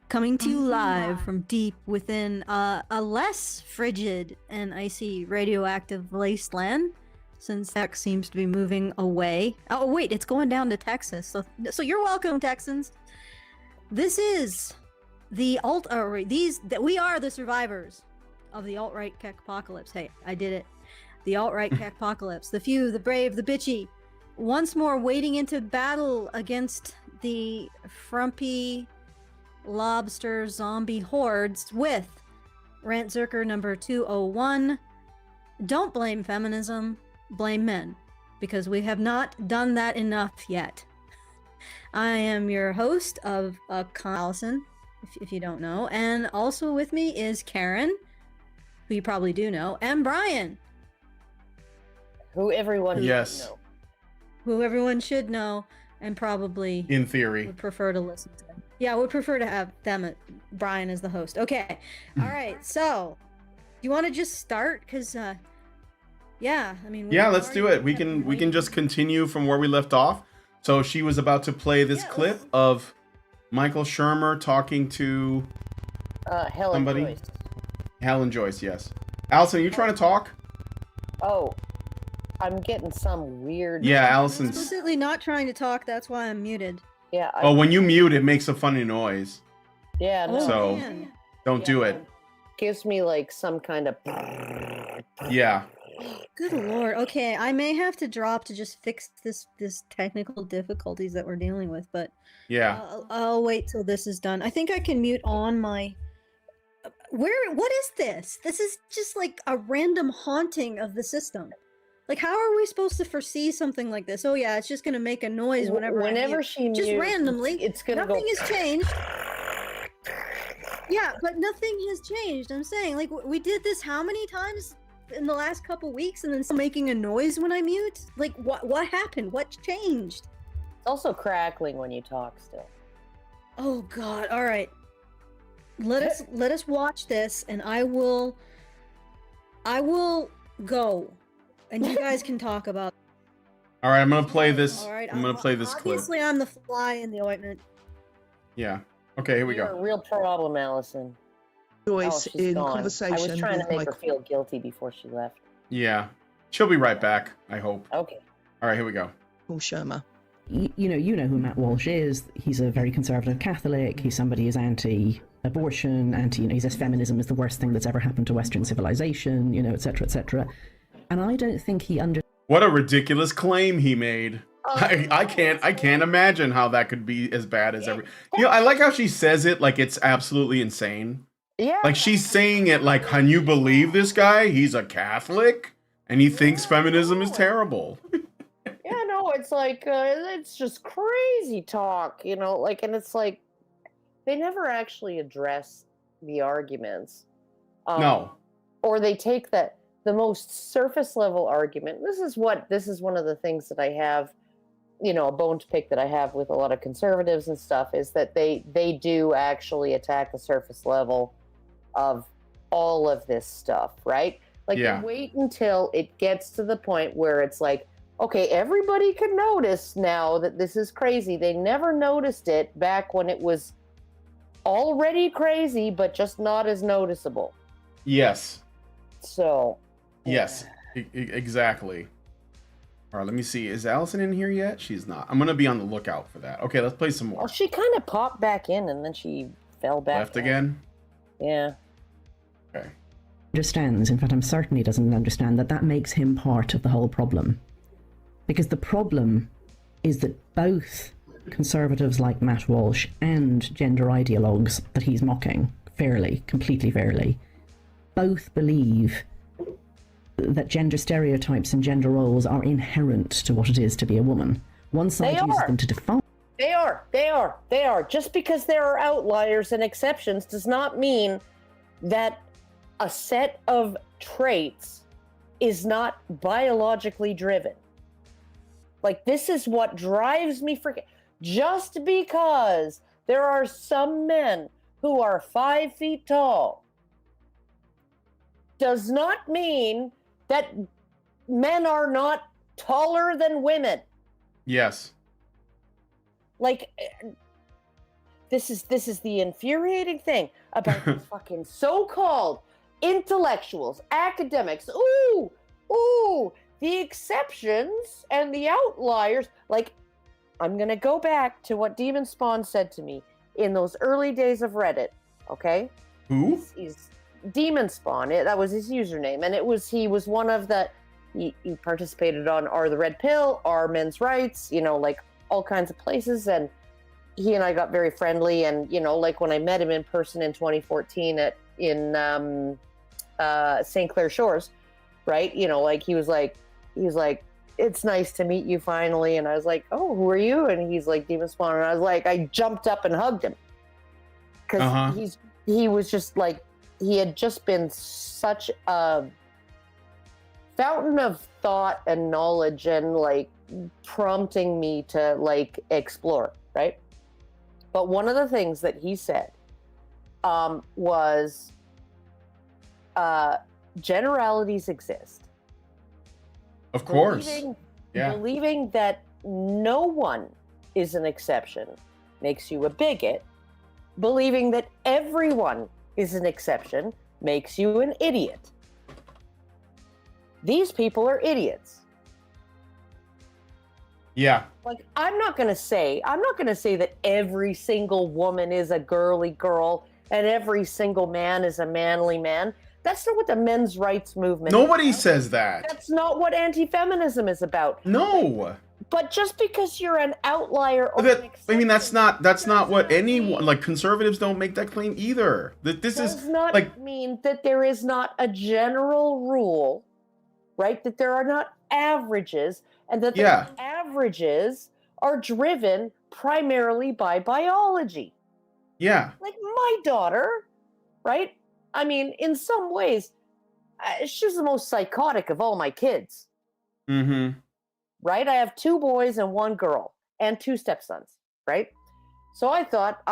coming to you live from deep within a less frigid and icy radioactive wasteland, since Tech seems to be moving away. Oh wait, it's going down to Texas. So you're welcome, Texans. This is the we are the survivors of the alt-right apocalypse. Hey, I did it. The alt-right apocalypse. The few, the brave, the bitchy, once more wading into battle against the frumpy lobster zombie hordes with Rantzerker number 201. Don't blame feminism, blame men, because we have not done that enough yet. I am your host of Allison, if you don't know, and also with me is Karen, who you probably do know, and Brian, who everyone yes should know. Who everyone should know, and probably in theory would prefer to listen to. Yeah, would prefer to have Brian as the host. Okay, all right. So, you want to just start? Cause, yeah, I mean. Yeah, let's do it. We can just continue from where we left off. So she was about to play this clip of Michael Shermer talking to Helen somebody. Joyce. Helen Joyce, yes. Allison, are you trying to talk? Oh, I'm getting some weird. Yeah, I'm Allison's explicitly not trying to talk. That's why I'm muted. Yeah. Oh, when you mute, it makes a funny noise. Yeah. No, So- Man. Don't do it. gives me like some kind of. Yeah. Good lord. Okay, I may have to drop to just fix this technical difficulties that we're dealing with, but Yeah. I'll wait till this is done. I think I can mute on my. What is this? This is just like a random haunting of the system. Like, how are we supposed to foresee something like this? Oh yeah, it's just gonna make a noise whenever I mute. she mutes, just randomly. it's gonna Nothing go. has changed. Yeah, but nothing has changed. I'm saying, like, we did this how many times in the last couple weeks, and then still making a noise when I mute? Like, what happened? What changed? It's also crackling when you talk still. Oh God! All right, let us watch this, and I will go, and you guys can talk about. All right, I'm gonna play this. All right, I'm gonna play this clip. Obviously, I'm the fly in the ointment. Yeah. Okay, here we You're go. a real problem, Allison. Joyce she's in gone. conversation I was trying to with make her Michael. feel guilty before she left. Yeah. She'll be right back, I hope. Okay. All right, here we go. Shermer. You know who Matt Walsh is. He's a very conservative Catholic. He's somebody who's anti-abortion, he says feminism is the worst thing that's ever happened to Western civilization, etc., etc. And I don't think he What a ridiculous claim he made. I can't imagine how that could be as bad as every. I like how she says it like it's absolutely insane. Yeah. Like she's saying it like, can you believe this guy? He's a Catholic and he thinks feminism is terrible. Yeah, no, it's like it's just crazy talk, like, and it's like they never actually address the arguments. No. Or they take the most surface level argument. This is one of the things that I have, a bone to pick that I have with a lot of conservatives and stuff, is that they do actually attack the surface level of all of this stuff, right? Like, Yeah. They wait until it gets to the point where it's like, okay, everybody can notice now that this is crazy. They never noticed it back when it was already crazy, but just not as noticeable. Yes. So. Yes. Exactly. All right, let me see. Is Allison in here yet? She's not. I'm going to be on the lookout for that. Okay, let's play some more. Well, she kind of popped back in and then she fell back. Left out. again? Yeah. Okay. understands, in fact I'm certain he doesn't understand, that makes him part of the whole problem. Because the problem is that both conservatives like Matt Walsh and gender ideologues that he's mocking fairly, completely fairly, both believe that gender stereotypes and gender roles are inherent to what it is to be a woman. One side uses them to define. They are. Just because there are outliers and exceptions does not mean that a set of traits is not biologically driven. Like, this is what drives me freaking. Just because there are some men who are 5 feet tall does not mean that men are not taller than women. Yes. Like, this is the infuriating thing about these fucking so-called intellectuals, academics. Ooh, the exceptions and the outliers. Like, I'm gonna go back to what Demon Spawn said to me in those early days of Reddit. Okay. Who? He's Demon Spawn. That was his username, and he was one of the. He participated on R the Red Pill, R Men's Rights, like all kinds of places, and he and I got very friendly. And like when I met him in person in 2014 in St. Clair Shores, right? Like he was like, it's nice to meet you finally. And I was like, oh, who are you? And he's like, Demon Spawn. And I was like, I jumped up and hugged him because he was just like, he had just been such a fountain of thought and knowledge and like prompting me to like explore, right? But one of the things that he said was generalities exist. Of course. Believing that no one is an exception makes you a bigot. Believing that everyone is an exception makes you an idiot. These people are idiots. Yeah. Like, I'm not going to say that every single woman is a girly girl and every single man is a manly man. That's not what the men's rights movement Nobody is about. says that. That's not what anti-feminism is about. No. But just because you're an outlier or that's not what anyone, like, conservatives don't make that claim either. That this does is not like mean that there is not a general rule, right? That there are not averages, and that the averages are driven primarily by biology. Yeah. Like my daughter, right? I mean, in some ways, she's the most psychotic of all my kids. Mm-hmm. Right? I have 2 boys and 1 girl and 2 stepsons, right? So I thought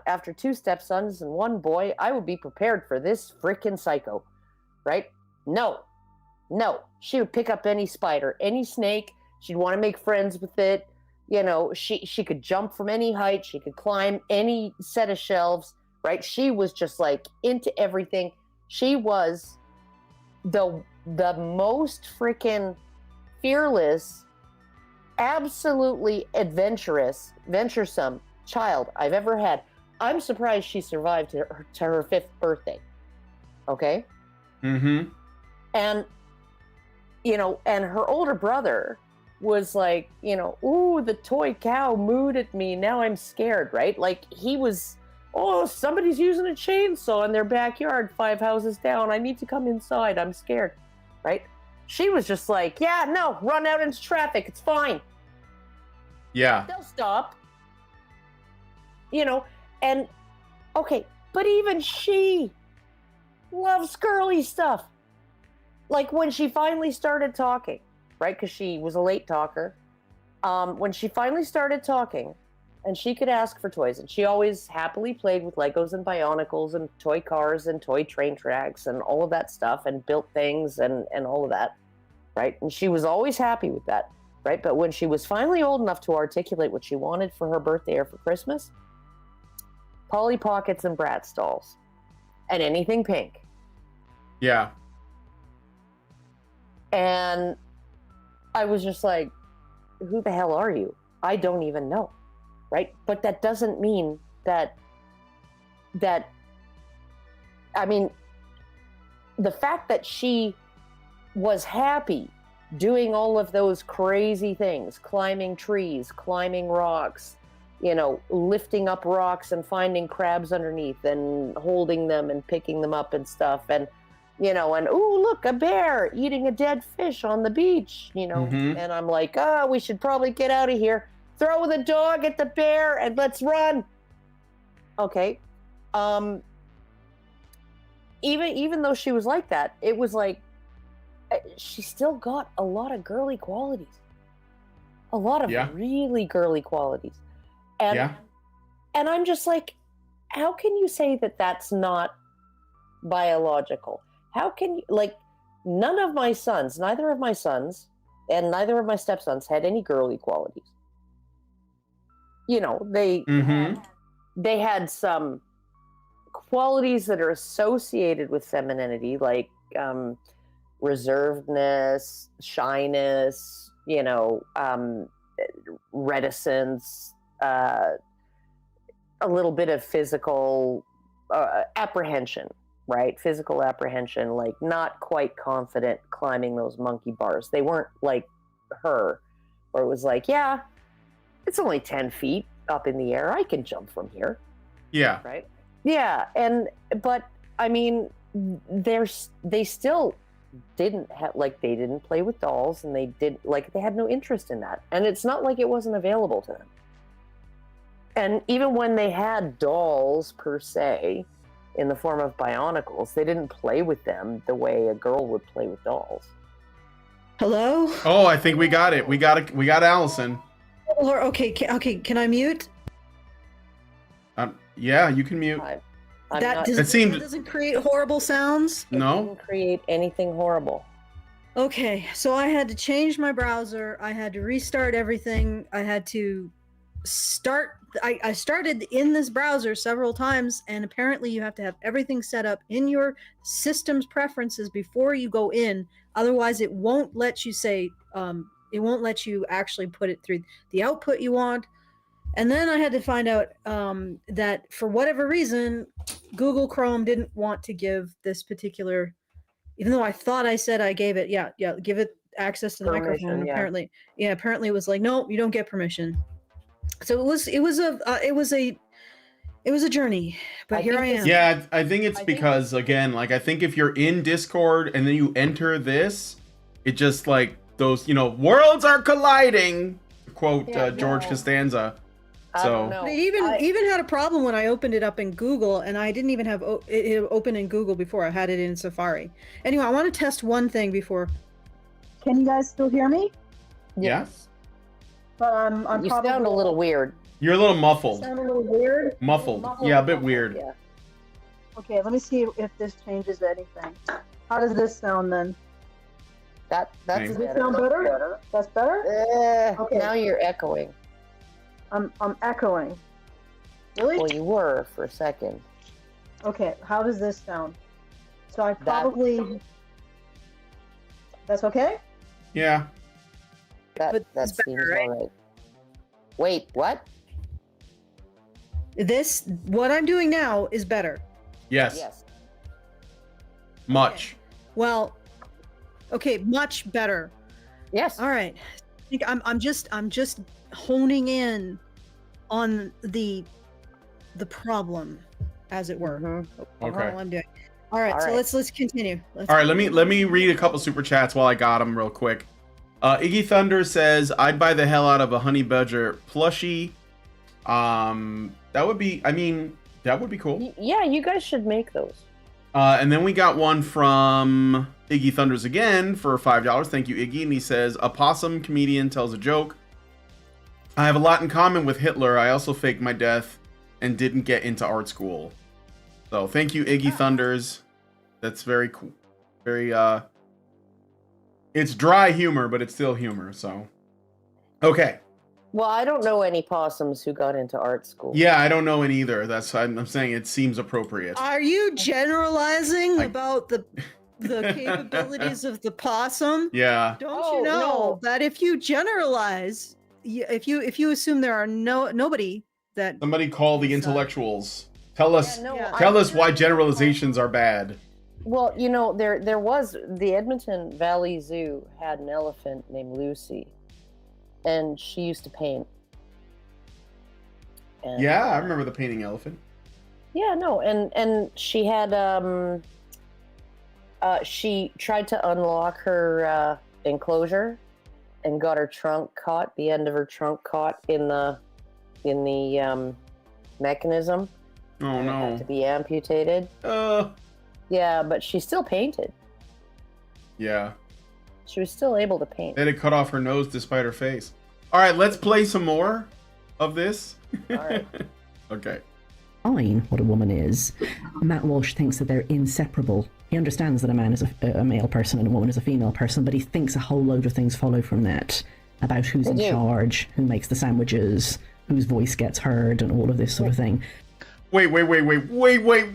after 2 stepsons and 1 boy, I would be prepared for this freaking psycho, right? No. She would pick up any spider, any snake. She'd want to make friends with it. She could jump from any height. She could climb any set of shelves, right? She was just like into everything. She was the most freaking fearless, absolutely venturesome child I've ever had. I'm surprised she survived to her 5th birthday. Okay? Mm-hmm. And, and her older brother was like, ooh, the toy cow mooed at me. Now I'm scared, right? Like he was, oh, somebody's using a chainsaw in their backyard 5 houses down. I need to come inside. I'm scared, right? She was just like, yeah, no, run out into traffic. It's fine. Yeah. They'll stop. And okay, but even she loves girly stuff. Like when she finally started talking, right? Because she was a late talker. When she finally started talking and she could ask for toys, and she always happily played with Legos and Bionicles and toy cars and toy train tracks and all of that stuff and built things and all of that, right? And she was always happy with that, right? But when she was finally old enough to articulate what she wanted for her birthday or for Christmas, Polly Pockets and Bratz dolls and anything pink. Yeah. And I was just like, who the hell are you? I don't even know, right? But that doesn't mean that I mean, the fact that she was happy doing all of those crazy things, climbing trees, climbing rocks, lifting up rocks and finding crabs underneath and holding them and picking them up and stuff. And, and, ooh, look, a bear eating a dead fish on the beach, Mm-hmm. And I'm like, oh, we should probably get out of here. Throw the dog at the bear and let's run. Okay. Even though she was like that, it was like, she still got a lot of girly qualities. A lot of really girly qualities. And I'm just like, how can you say that that's not biological? How can you, like, neither of my sons and neither of my stepsons had any girly qualities. They had they had some qualities that are associated with femininity, like reservedness, shyness, reticence, a little bit of physical apprehension, right? Physical apprehension, like not quite confident climbing those monkey bars. They weren't like her, where it was like, yeah, it's only 10 feet up in the air. I can jump from here. Yeah. Right. Yeah. But I mean, they still didn't have, like, they didn't play with dolls, and they had no interest in that. And it's not like it wasn't available to them. And even when they had dolls per se, in the form of bionicles, they didn't play with them the way a girl would play with dolls. Hello? Oh, I think we got it. We got Allison. Okay, can I mute? Yeah, you can mute. That doesn't create horrible sounds? No. It didn't create anything horrible. Okay, so I had to change my browser. I had to restart everything. I had to start. I started in this browser several times, and apparently you have to have everything set up in your system's preferences before you go in. Otherwise, it won't let you it won't let you actually put it through the output you want. And then I had to find out that for whatever reason, Google Chrome didn't want to give this particular, even though I thought I said I gave it, give it access to the microphone. Yeah. Apparently it was like, no, you don't get permission. So it was a journey, but here I am. Yeah, I think it's because, again, like, I think if you're in Discord and then you enter this, it just, like, those, worlds are colliding, to quote George Costanza. I don't know. But it even had a problem when I opened it up in Google, and I didn't even have it open in Google before. I had it in Safari. Anyway, I want to test one thing before. Can you guys still hear me? Yes. But I'm You probably sound a little weird. You're a little muffled. sound a little weird. Muffled. Yeah, a bit weird. Yeah. Okay, let me see if this changes anything. How does this sound then? That's Thanks. Does it better. sound better? That's better? Okay. Now you're echoing. I'm echoing. Really? Well, you were for a second. Okay, how does this sound? So I probably... That's okay? Yeah. That it's better, seems right? all right. Wait, what? What I'm doing now is better. Yes. Yes. Much. Well, okay, much better. Yes. All right. I think I'm just honing in on the problem, as it were. Mhm. Okay. All I'm doing. All right, All so right. let's continue. All right, let me read a couple super chats while I got them real quick. Iggy Thunder says, "I'd buy the hell out of a Honey Badger plushie." That would be cool. Yeah, you guys should make those. And then we got one from Iggy Thunders again for $5. Thank you, Iggy. And he says, "A possum comedian tells a joke. I have a lot in common with Hitler. I also faked my death and didn't get into art school." So thank you, Iggy Thunders. That's very cool. Very it's dry humor, but it's still humor. So okay. Well, I don't know any possums who got into art school. Yeah, I don't know any either. That's I'm saying it seems appropriate. Are you generalizing I- about the capabilities of the possum? Yeah. Don't Oh, you know no. that if you generalize, if you assume there are nobody that Somebody call the intellectuals. Tell us Yeah, no, Yeah. tell us why generalizations are bad. Well, there was the Edmonton Valley Zoo had an elephant named Lucy, and she used to paint. And, Yeah, I remember the painting elephant. Yeah, no, and she had she tried to unlock her enclosure, and got her trunk caught. The end of her trunk caught in the mechanism. Oh and it had no. to be amputated. Yeah, but she still painted. Yeah. She was still able to paint. They had to cut off her nose despite her face. All right, let's play some more of this. All right. Okay. Fine what a woman is. Matt Walsh thinks that they're inseparable. He understands that a man is a male person and a woman is a female person, but he thinks a whole load of things follow from that about who's They in do. charge, who makes the sandwiches, whose voice gets heard and all of this sort of thing. Wait. Escalated.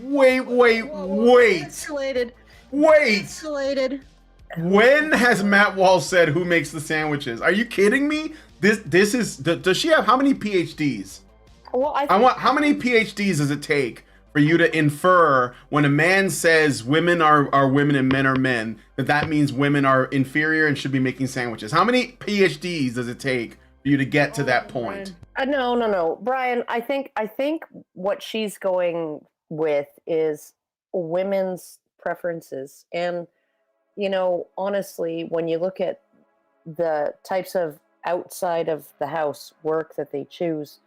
Wait. Escalated. When has Matt Walsh said who makes the sandwiches? Are you kidding me? This is, does she have how many PhDs? Well, How many PhDs does it take for you to infer when a man says women are women and men are men, that means women are inferior and should be making sandwiches? How many PhDs does it take for you to get to that point? No, Brian. I think what she's going with is women's preferences, and honestly, when you look at the types of outside of the house work that they choose,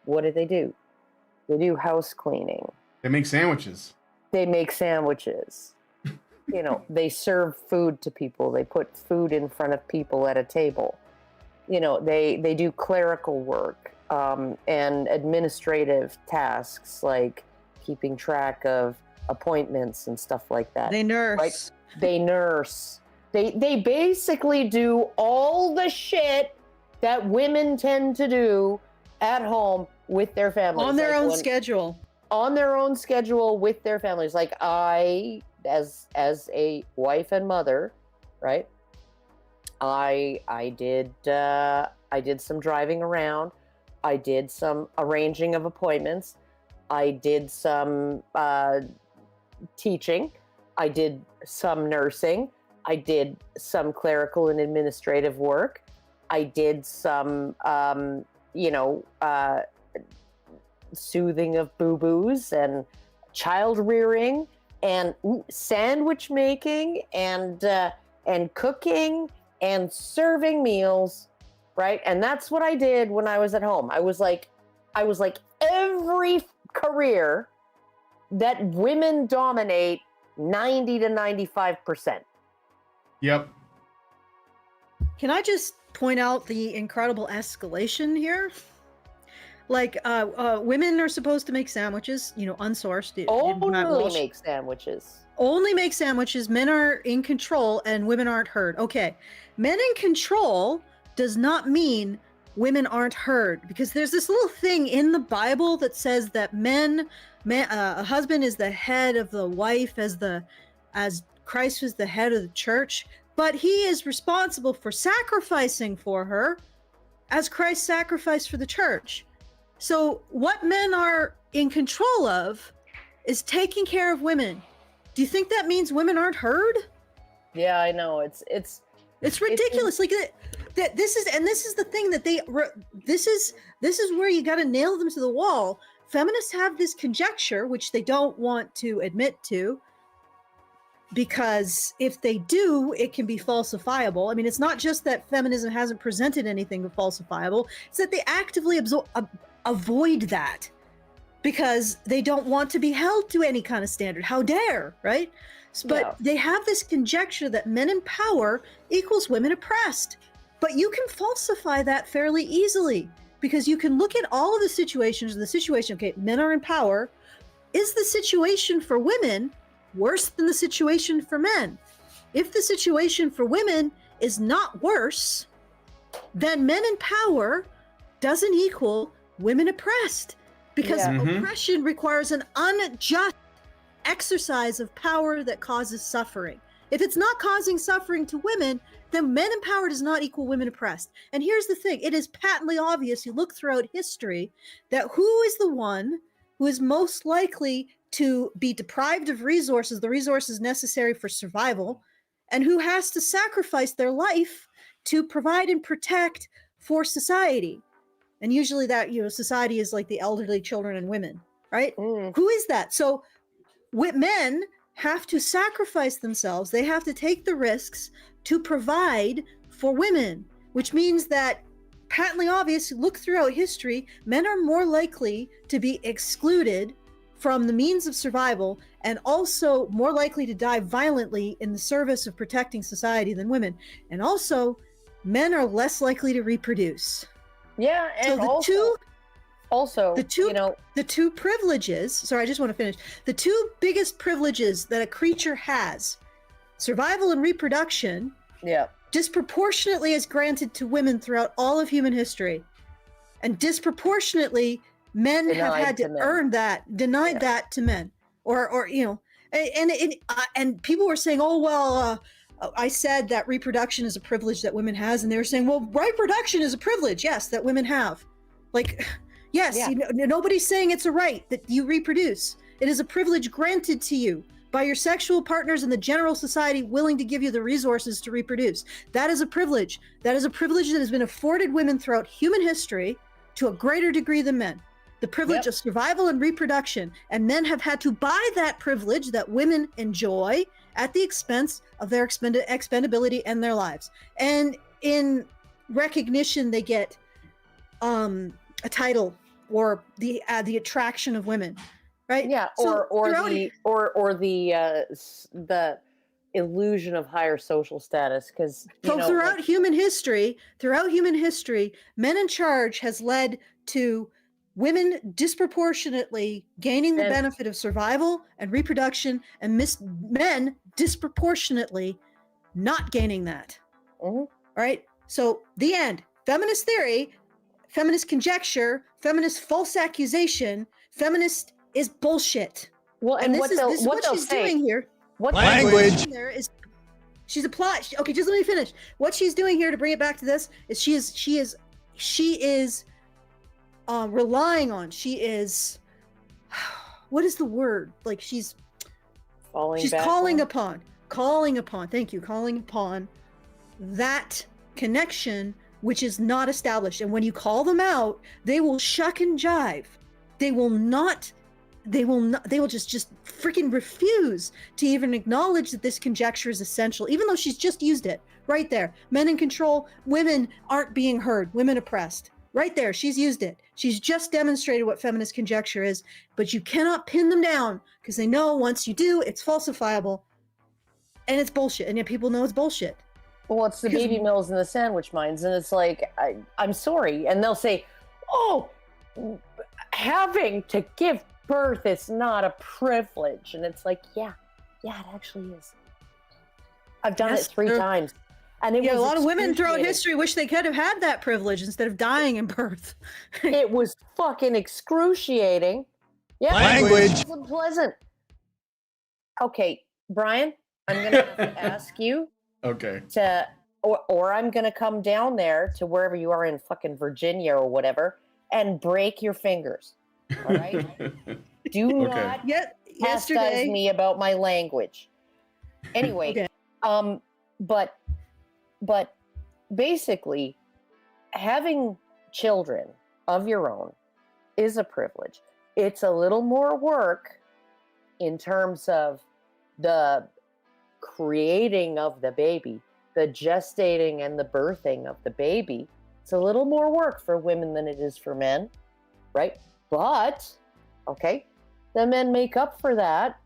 what do? They do house cleaning. They make sandwiches. They make sandwiches. They serve food to people. They put food in front of people at a table. They do clerical work and administrative tasks like keeping track of appointments and stuff like that. They nurse. Right? They nurse. They basically do all the shit that women tend to do at home with their families. On their own schedule. On their own schedule with their families. Like I, as a wife and mother, right? I did some driving around. I did some arranging of appointments. I did some teaching. I did some nursing. I did some clerical and administrative work. I did some, soothing of boo-boos and child rearing and sandwich making and cooking and serving meals, right? And that's what I did when I was at home. I was like every career that women dominate 90 to 95%. Yep. Can I just point out the incredible escalation here? Like, women are supposed to make sandwiches, unsourced. Only make sandwiches. Only make sandwiches. Men are in control and women aren't heard. Okay. Men in control does not mean women aren't heard, because there's this little thing in the Bible that says that a husband is the head of the wife as Christ was the head of the church, but he is responsible for sacrificing for her as Christ sacrificed for the church. So what men are in control of is taking care of women. Do you think that means women aren't heard? Yeah, I know. It's ridiculous. Like that. This is the thing that this is where you got to nail them to the wall. Feminists have this conjecture, which they don't want to admit to, because if they do, it can be falsifiable. I mean, it's not just that feminism hasn't presented anything falsifiable. It's that they actively avoid that because they don't want to be held to any kind of standard. How dare, right? But they have this conjecture that men in power equals women oppressed. But you can falsify that fairly easily, because you can look at all of the situations. Okay, men are in power. Is the situation for women worse than the situation for men? If the situation for women is not worse, then men in power doesn't equal women oppressed, because oppression requires an unjust exercise of power that causes suffering. If it's not causing suffering to women, then men in power does not equal women oppressed. And here's the thing, it is patently obvious, you look throughout history, that who is the one who is most likely to be deprived of resources, the resources necessary for survival, and who has to sacrifice their life to provide and protect for society. And usually that, society is like the elderly, children, and women, right? Who is that? So men have to sacrifice themselves. They have to take the risks to provide for women, which means that, patently obvious, look throughout history, men are more likely to be excluded from the means of survival and also more likely to die violently in the service of protecting society than women. And also, men are less likely to reproduce. Yeah, and so the two privileges, sorry, I just want to finish. The two biggest privileges that a creature has, survival and reproduction, disproportionately is granted to women throughout all of human history. And disproportionately, men have Denied had to to men. earn that, denied Yeah. that to men, or you know, and people were saying, oh well, I said that reproduction is a privilege that women has, and they were saying, well, reproduction is a privilege, yes, that women have. Like, yes, Yeah. you know, nobody's saying it's a right that you reproduce. It is a privilege granted to you by your sexual partners and the general society willing to give you the resources to reproduce. That is a privilege. That is a privilege that has been afforded women throughout human history to a greater degree than men. The privilege of survival and reproduction. And men have had to buy that privilege that women enjoy at the expense of their expendability and their lives. And in recognition, they get a title or the attraction of women. Right? Yeah, So throughout- the illusion of higher social status, because throughout human history, men in charge has led to women disproportionately gaining the And- benefit of survival and reproduction, and men disproportionately not gaining that. Mhm. All right. So the end. Feminist theory, feminist conjecture, feminist false accusation, feminist is bullshit. Well, and this what is they'll what they'll she's say, doing here. what Language. There is she's applied. Okay, just let me finish. What she's doing here to bring it back to this is she is relying on. She is what is the word? Like she's back calling on? upon. Thank you, calling upon that connection which is not established. And when you call them out, they will shuck and jive. They will just freaking refuse to even acknowledge that this conjecture is essential, even though she's just used it right there. Men in control, women aren't being heard, women oppressed. Right there, she's used it. She's just demonstrated what feminist conjecture is, but you cannot pin them down because they know once you do, it's falsifiable and it's bullshit. And yet people know it's bullshit. Well, it's the baby mills and the sandwich mines, and it's like, I'm sorry, and they'll say, oh, having to give birth is not a privilege, and it's like, yeah, it actually is. I've done it 3 times, and it was a lot of women throughout excruciating. history wish they could have had that privilege instead of dying in birth. It was fucking excruciating. Yeah, Language. It wasn't pleasant. Okay, Brian, I'm gonna have to ask you Okay. to, or I'm gonna come down there to wherever you are in fucking Virginia or whatever, and break your fingers. All right. Do not chastise Yesterday, me about my language. Anyway, Okay. but basically, having children of your own is a privilege. It's a little more work in terms of the creating of the baby, the gestating and the birthing of the baby. It's a little more work for women than it is for men, right? But, okay, the men make up for that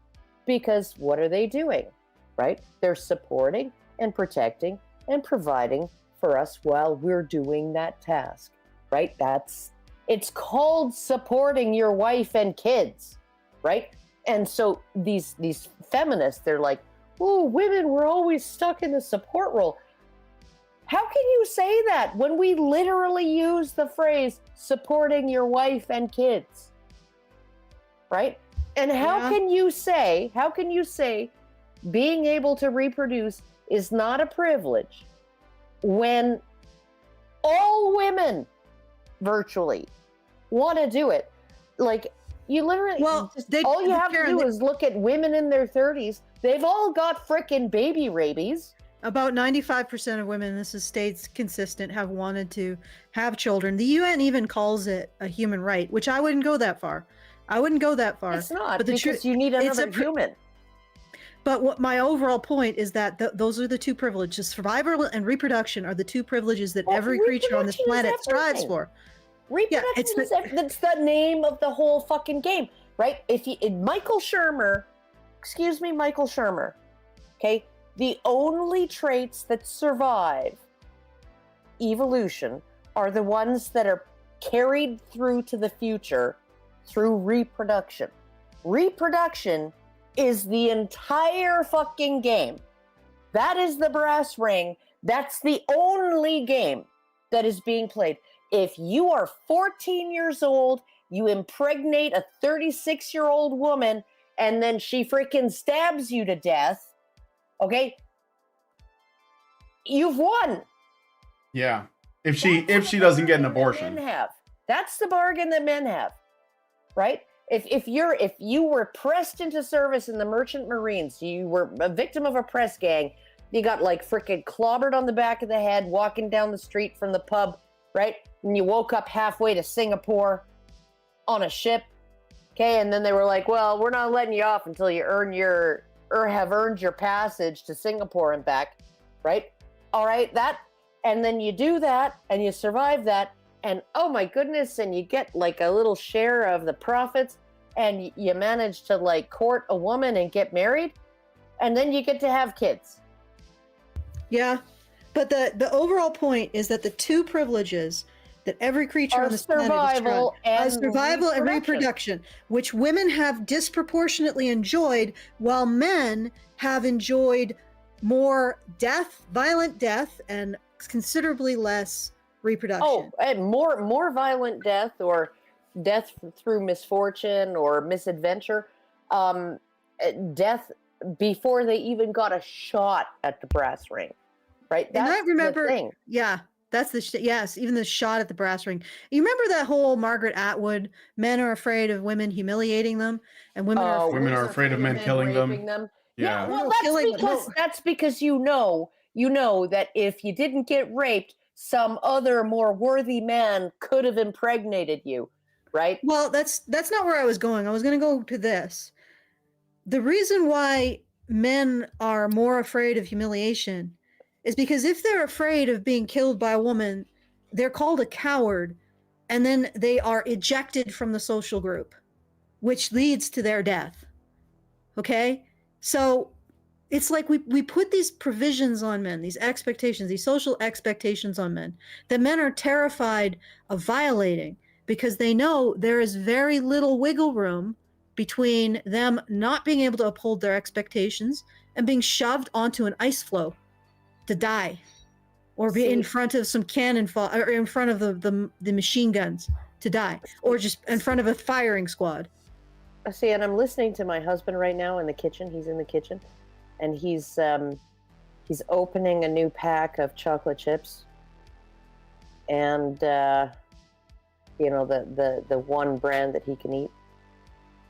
because what are they doing, right? They're supporting and protecting and providing for us while we're doing that task, right? It's called supporting your wife and kids, right? And so these feminists, they're like, oh, women were always stuck in the support role. How can you say that when we literally use the phrase supporting your wife and kids? Right? And how can you say being able to reproduce is not a privilege when all women virtually want to do it? Like, you literally, all you have to do is look at women in their 30s. They've all got frickin' baby rabies. About 95% of women, this is states consistent, have wanted to have children. The UN even calls it a human right, which I wouldn't go that far. It's not, but because you need another human. But what my overall point is that those are the two privileges. Survival and reproduction are the two privileges that every creature on this planet strives for. Reproduction that's the name of the whole fucking game, right? Michael Shermer, okay? The only traits that survive evolution are the ones that are carried through to the future through reproduction. Reproduction is the entire fucking game. That is the brass ring. That's the only game that is being played. If you are 14 years old, you impregnate a 36-year-old woman, and then she freaking stabs you to death, okay? You've won. Yeah. If she doesn't get an abortion. Men have. That's the bargain that men have, right? If you were pressed into service in the Merchant Marines, you were a victim of a press gang, you got like freaking clobbered on the back of the head walking down the street from the pub, right? And you woke up halfway to Singapore on a ship, okay? And then they were like, well, we're not letting you off until you have earned your passage to Singapore and back, right? All right, and then you do that and you survive that, and oh my goodness, and you get like a little share of the profits, and you manage to like court a woman and get married, and then you get to have kids. Yeah, but the overall point is that the two privileges that every creature Are on this planet is survival trying, and survival and reproduction. reproduction, which women have disproportionately enjoyed, while men have enjoyed more death, violent death, and considerably less reproduction. Oh, and more violent death, or death through misfortune or misadventure, death before they even got a shot at the brass ring, right? And I remember, the thing. yeah, that's yes, even the shot at the brass ring. You remember that whole Margaret Atwood, men are afraid of women humiliating them, and women are afraid of men killing them. Yeah, Yeah. well, No, that's because you know that if you didn't get raped, some other more worthy man could have impregnated you, right? Well, that's not where I was going. I was going to go to this. The reason why men are more afraid of humiliation is because if they're afraid of being killed by a woman, they're called a coward, and then they are ejected from the social group, which leads to their death. Okay? So it's like we put these provisions on men, these expectations, these social expectations on men that men are terrified of violating, because they know there is very little wiggle room between them not being able to uphold their expectations and being shoved onto an ice floe to die, or be in front of some cannon or in front of the machine guns to die, or just in front of a firing squad. See, and I'm listening to my husband right now in the kitchen. He's in the kitchen, and he's opening a new pack of chocolate chips, and you know, the one brand that he can eat.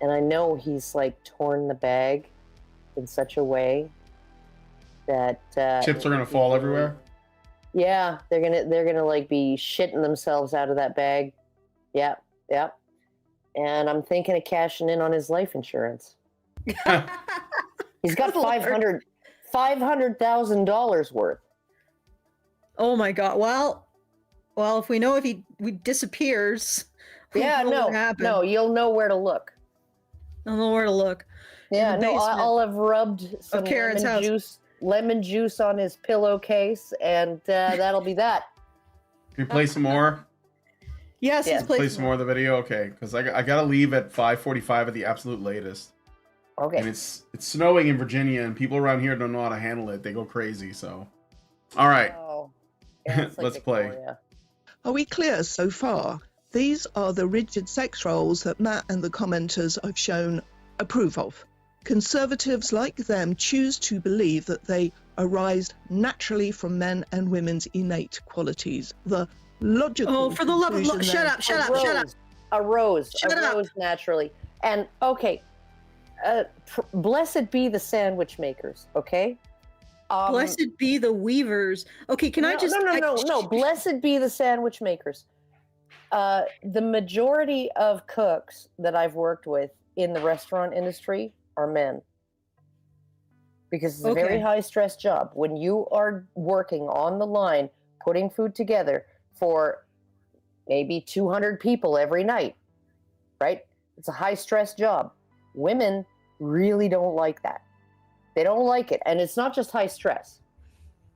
And I know he's like torn the bag in such a way that Chips are gonna fall everywhere. Yeah, they're gonna like be shitting themselves out of that bag. Yep. And I'm thinking of cashing in on his life insurance. He's got $500,000 worth. Oh my God! Well, if we know if he disappears, Yeah, no, you'll know where to look. I'll know where to look. Yeah, In the no, basement I'll have rubbed some Karen's house. lemon juice on his pillowcase, and that'll be that. Can we play some more? Yes, Yeah. let's Play some more of the video, okay? Because I gotta leave at 5:45 at the absolute latest, Okay. and it's snowing in Virginia, and people around here don't know how to handle it. They go crazy. So, all right, Oh. Yeah, it's like let's play. Victoria. Are we clear so far? These are the rigid sex roles that Matt and the commenters I've shown approve of. Conservatives like them choose to believe that they arise naturally from men and women's innate qualities. The logical Oh, for the love of conclusion shut then- up! Shut up! Arose Shut up. naturally. And okay, blessed be the sandwich makers. Okay. Blessed be the weavers. Okay, can I just? No. Blessed be the sandwich makers. The majority of cooks that I've worked with in the restaurant industry are men, because it's a very Okay. high stress job. When you are working on the line, putting food together for maybe 200 people every night, right? It's a high stress job. Women really don't like that. They don't like it. And it's not just high stress.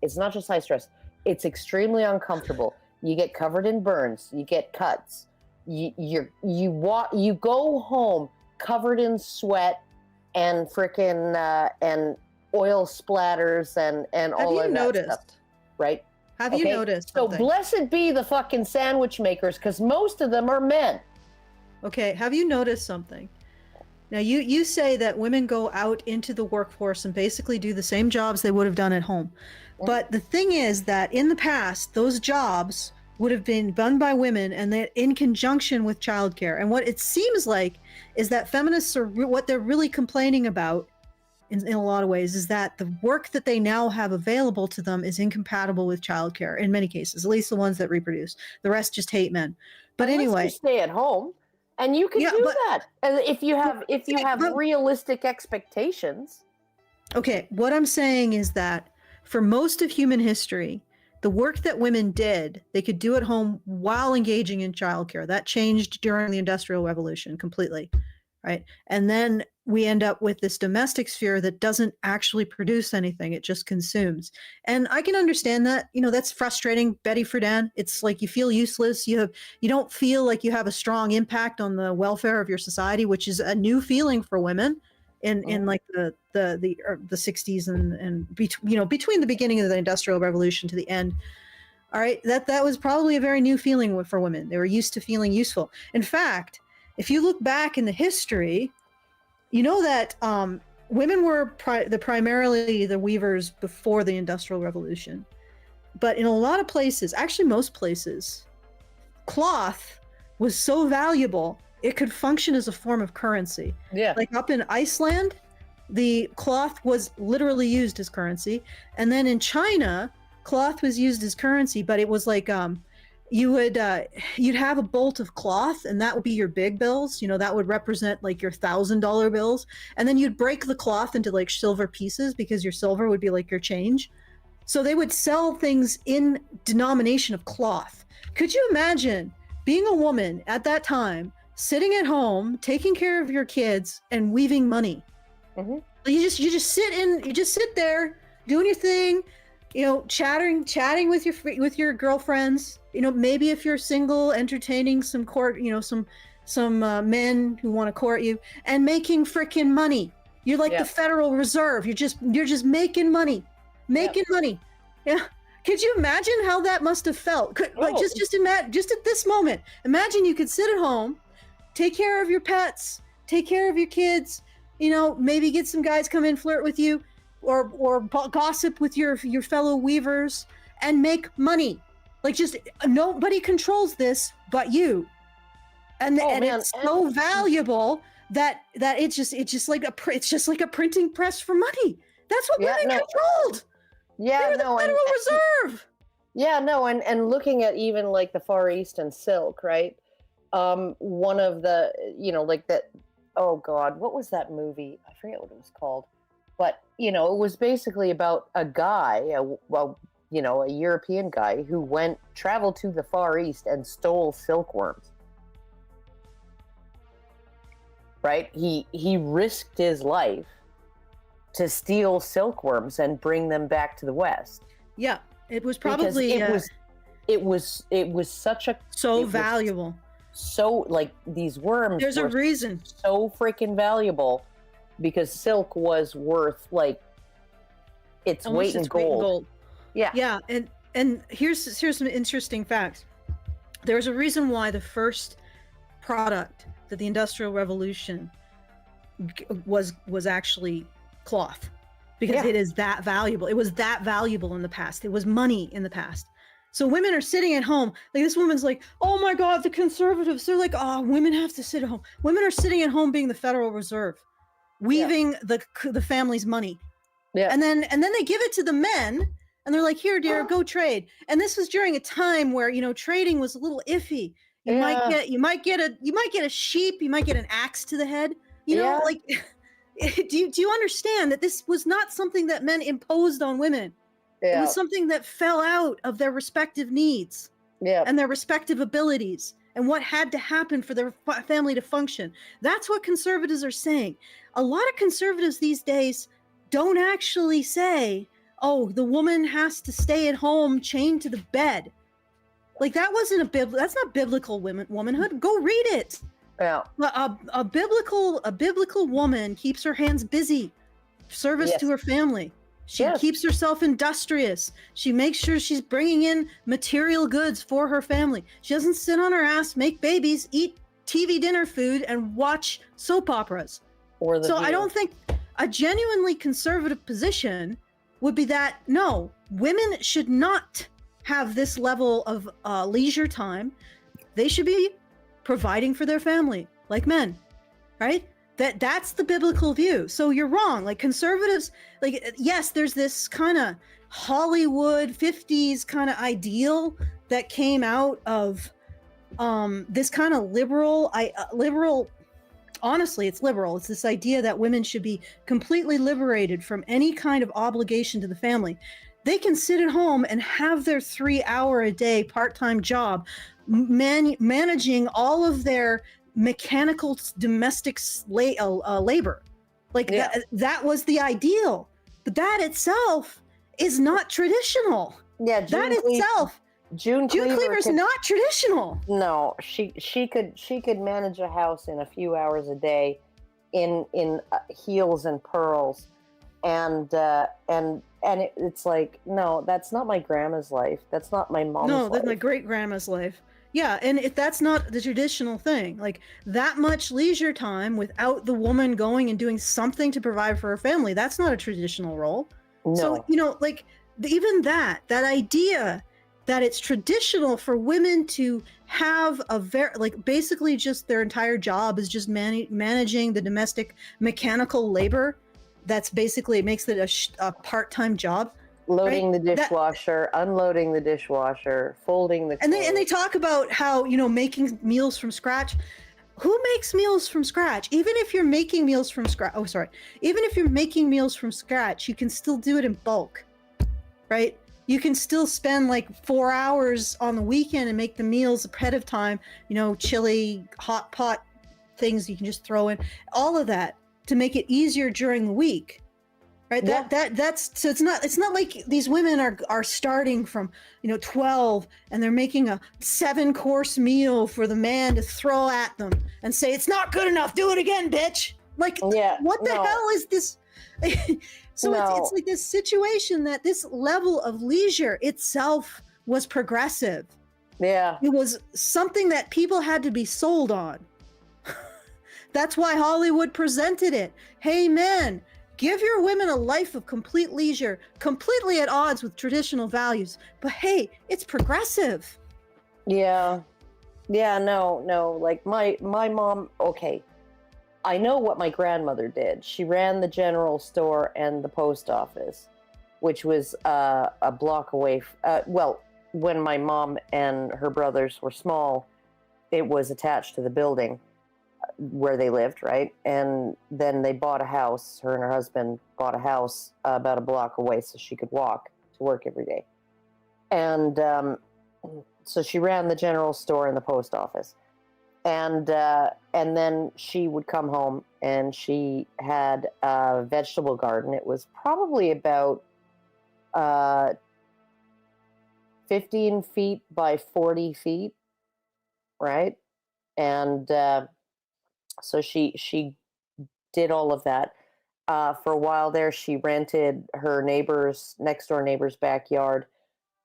It's extremely uncomfortable. You get covered in burns. You get cuts. You go home covered in sweat and frickin' and oil splatters and all Have of you that noticed? stuff, right? Have you noticed So something? blessed be the fucking sandwich makers, because most of them are men. Okay, have you noticed something? Now, you say that women go out into the workforce and basically do the same jobs they would have done at home. But the thing is that in the past, those jobs would have been done by women, and that in conjunction with childcare. And what it seems like is that feminists are what they're really complaining about in a lot of ways is that the work that they now have available to them is incompatible with childcare in many cases, at least the ones that reproduce. The rest just hate men. But Unless anyway, you stay at home, and you can do that. And if you have realistic expectations. okay, what I'm saying is that for most of human history, the work that women did, they could do at home while engaging in childcare. That changed during the Industrial Revolution completely, right? And then we end up with this domestic sphere that doesn't actually produce anything. It just consumes. And I can understand that, that's frustrating, Betty Friedan. It's like you feel useless. You don't feel like you have a strong impact on the welfare of your society, which is a new feeling for women in like the 60s and between the beginning of the Industrial Revolution to the end. All right, that was probably a very new feeling for women. They were used to feeling useful. In fact, if you look back in the history, you know that women were primarily the weavers before the Industrial Revolution. But in a lot of places, actually most places, cloth was so valuable, it could function as a form of currency. Yeah. Like up in Iceland, the cloth was literally used as currency. And then in China, cloth was used as currency, but it was like you'd have a bolt of cloth, and that would be your big bills. That would represent like your $1,000 bills. And then you'd break the cloth into like silver pieces, because your silver would be like your change. So they would sell things in denomination of cloth. Could you imagine being a woman at that time, sitting at home, taking care of your kids, and weaving money? Mm-hmm. You just sit there doing your thing, chatting with your girlfriends. Maybe if you're single, entertaining some some men who want to court you, and making freaking money. You're like the Federal Reserve. You're just making money, money. Yeah. Could you imagine how that must have felt? Just imagine, just at this moment, imagine you could sit at home, take care of your pets, take care of your kids, maybe get some guys come in, flirt with you, or gossip with your fellow weavers, and make money. Like, just nobody controls this but you. And it's so valuable that it's just like a printing press for money. That's what women controlled. Yeah, the Federal Reserve. Yeah, no, and looking at even like the Far East and silk, right? One of the, like that, oh God, what was that movie? I forget what it was called. But, it was basically about a guy, a European guy who traveled to the Far East and stole silkworms. Right? He risked his life to steal silkworms and bring them back to the West. Yeah, it was probably it was such a valuable. So like these worms. There's a reason. So freaking valuable, because silk was worth like its weight in gold. Yeah. Yeah, and here's some interesting facts. There's a reason why the first product that the Industrial Revolution was actually cloth, because it is that valuable. It was that valuable in the past. It was money in the past. So women are sitting at home. Like, this woman's like, oh my God, the conservatives, they're like, oh, women have to sit at home. Women are sitting at home being the Federal Reserve, weaving the family's money. Yeah. And then they give it to the men, and they're like, here, dear, go trade. And this was during a time where, trading was a little iffy. You might get a sheep, you might get an axe to the head. Like, do you understand that this was not something that men imposed on women? Yeah. It was something that fell out of their respective needs and their respective abilities, and what had to happen for their family to function. That's what conservatives are saying. A lot of conservatives these days don't actually say, oh, the woman has to stay at home chained to the bed. Like, that's not biblical womanhood. Go read it. Yeah. A biblical woman keeps her hands busy, service to her family. She Yes. keeps herself industrious. She makes sure she's bringing in material goods for her family. She doesn't sit on her ass, make babies, eat TV dinner food, and watch soap operas. Or the So I view. don't think a genuinely conservative position would be that, no, women should not have this level of leisure time. They should be providing for their family like men, right? That's the biblical view. So you're wrong. Like conservatives, like, yes, there's this kind of Hollywood 50s kind of ideal that came out of this kind of liberal, honestly, it's liberal. It's this idea that women should be completely liberated from any kind of obligation to the family. They can sit at home and have their 3-hour-a-day part-time job, managing all of their mechanical domestic labor. Like Yeah. that was the ideal. But that itself is not traditional. Yeah, June Cleaver is could- not traditional. No, she could manage a house in a few hours a day, in heels and pearls, and it's like, no, that's not my grandma's life. That's not my mom's No, life. that's my great grandma's life. Yeah, and if that's not the traditional thing, like that much leisure time without the woman going and doing something to provide for her family, that's not a traditional role. No. So, like even that idea that it's traditional for women to have a basically just their entire job is just managing the domestic mechanical labor. That's basically, it makes it a part-time job. Loading right? the dishwasher, unloading the dishwasher, folding the And clothes. they talk about how, making meals from scratch. Who makes meals from scratch? Even if you're making meals from scratch, even if you're making meals from scratch, you can still do it in bulk, right? You can still spend like 4 hours on the weekend and make the meals ahead of time, chili, hot pot things you can just throw in, all of that to make it easier during the week. Right. Yeah. That's so it's not like these women are starting from 12 and they're making a 7-course meal for the man to throw at them and say it's not good enough, do it again, bitch. Like, Yeah, what the no. hell is this? So No. it's like this situation that this level of leisure itself was progressive. Yeah. It was something that people had to be sold on. That's why Hollywood presented it. Hey, men, give your women a life of complete leisure, completely at odds with traditional values. But hey, it's progressive. Yeah. Yeah, no. Like my mom, okay. I know what my grandmother did. She ran the general store and the post office, which was a block away. When my mom and her brothers were small, it was attached to the building where they lived, right? And then they bought a house. Her and her husband bought a house about a block away so she could walk to work every day. And so she ran the general store and the post office. And then she would come home and she had a vegetable garden. It was probably about 15 feet by 40 feet, right? And so she did all of that. For a while there, she rented her next door neighbor's backyard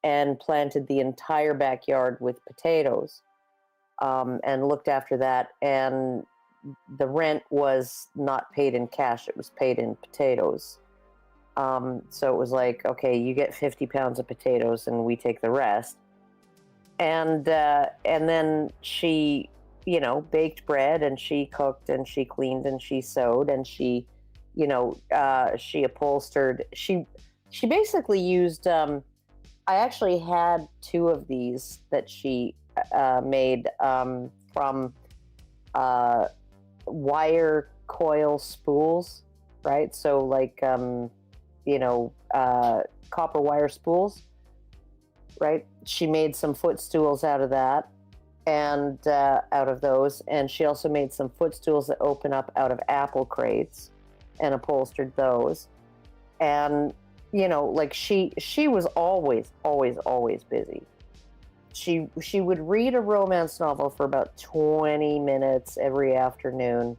and planted the entire backyard with potatoes, and looked after that. And the rent was not paid in cash, it was paid in potatoes. So it was like, okay, you get 50 pounds of potatoes and we take the rest. And then she, baked bread, and she cooked, and she cleaned, and she sewed, and she, she upholstered. She basically used, I actually had 2 of these that she made from wire coil spools, right? So like, copper wire spools, right? She made some footstools out of that, and out of those. And she also made some footstools that open up out of apple crates and upholstered those. And, like she was always busy. She would read a romance novel for about 20 minutes every afternoon.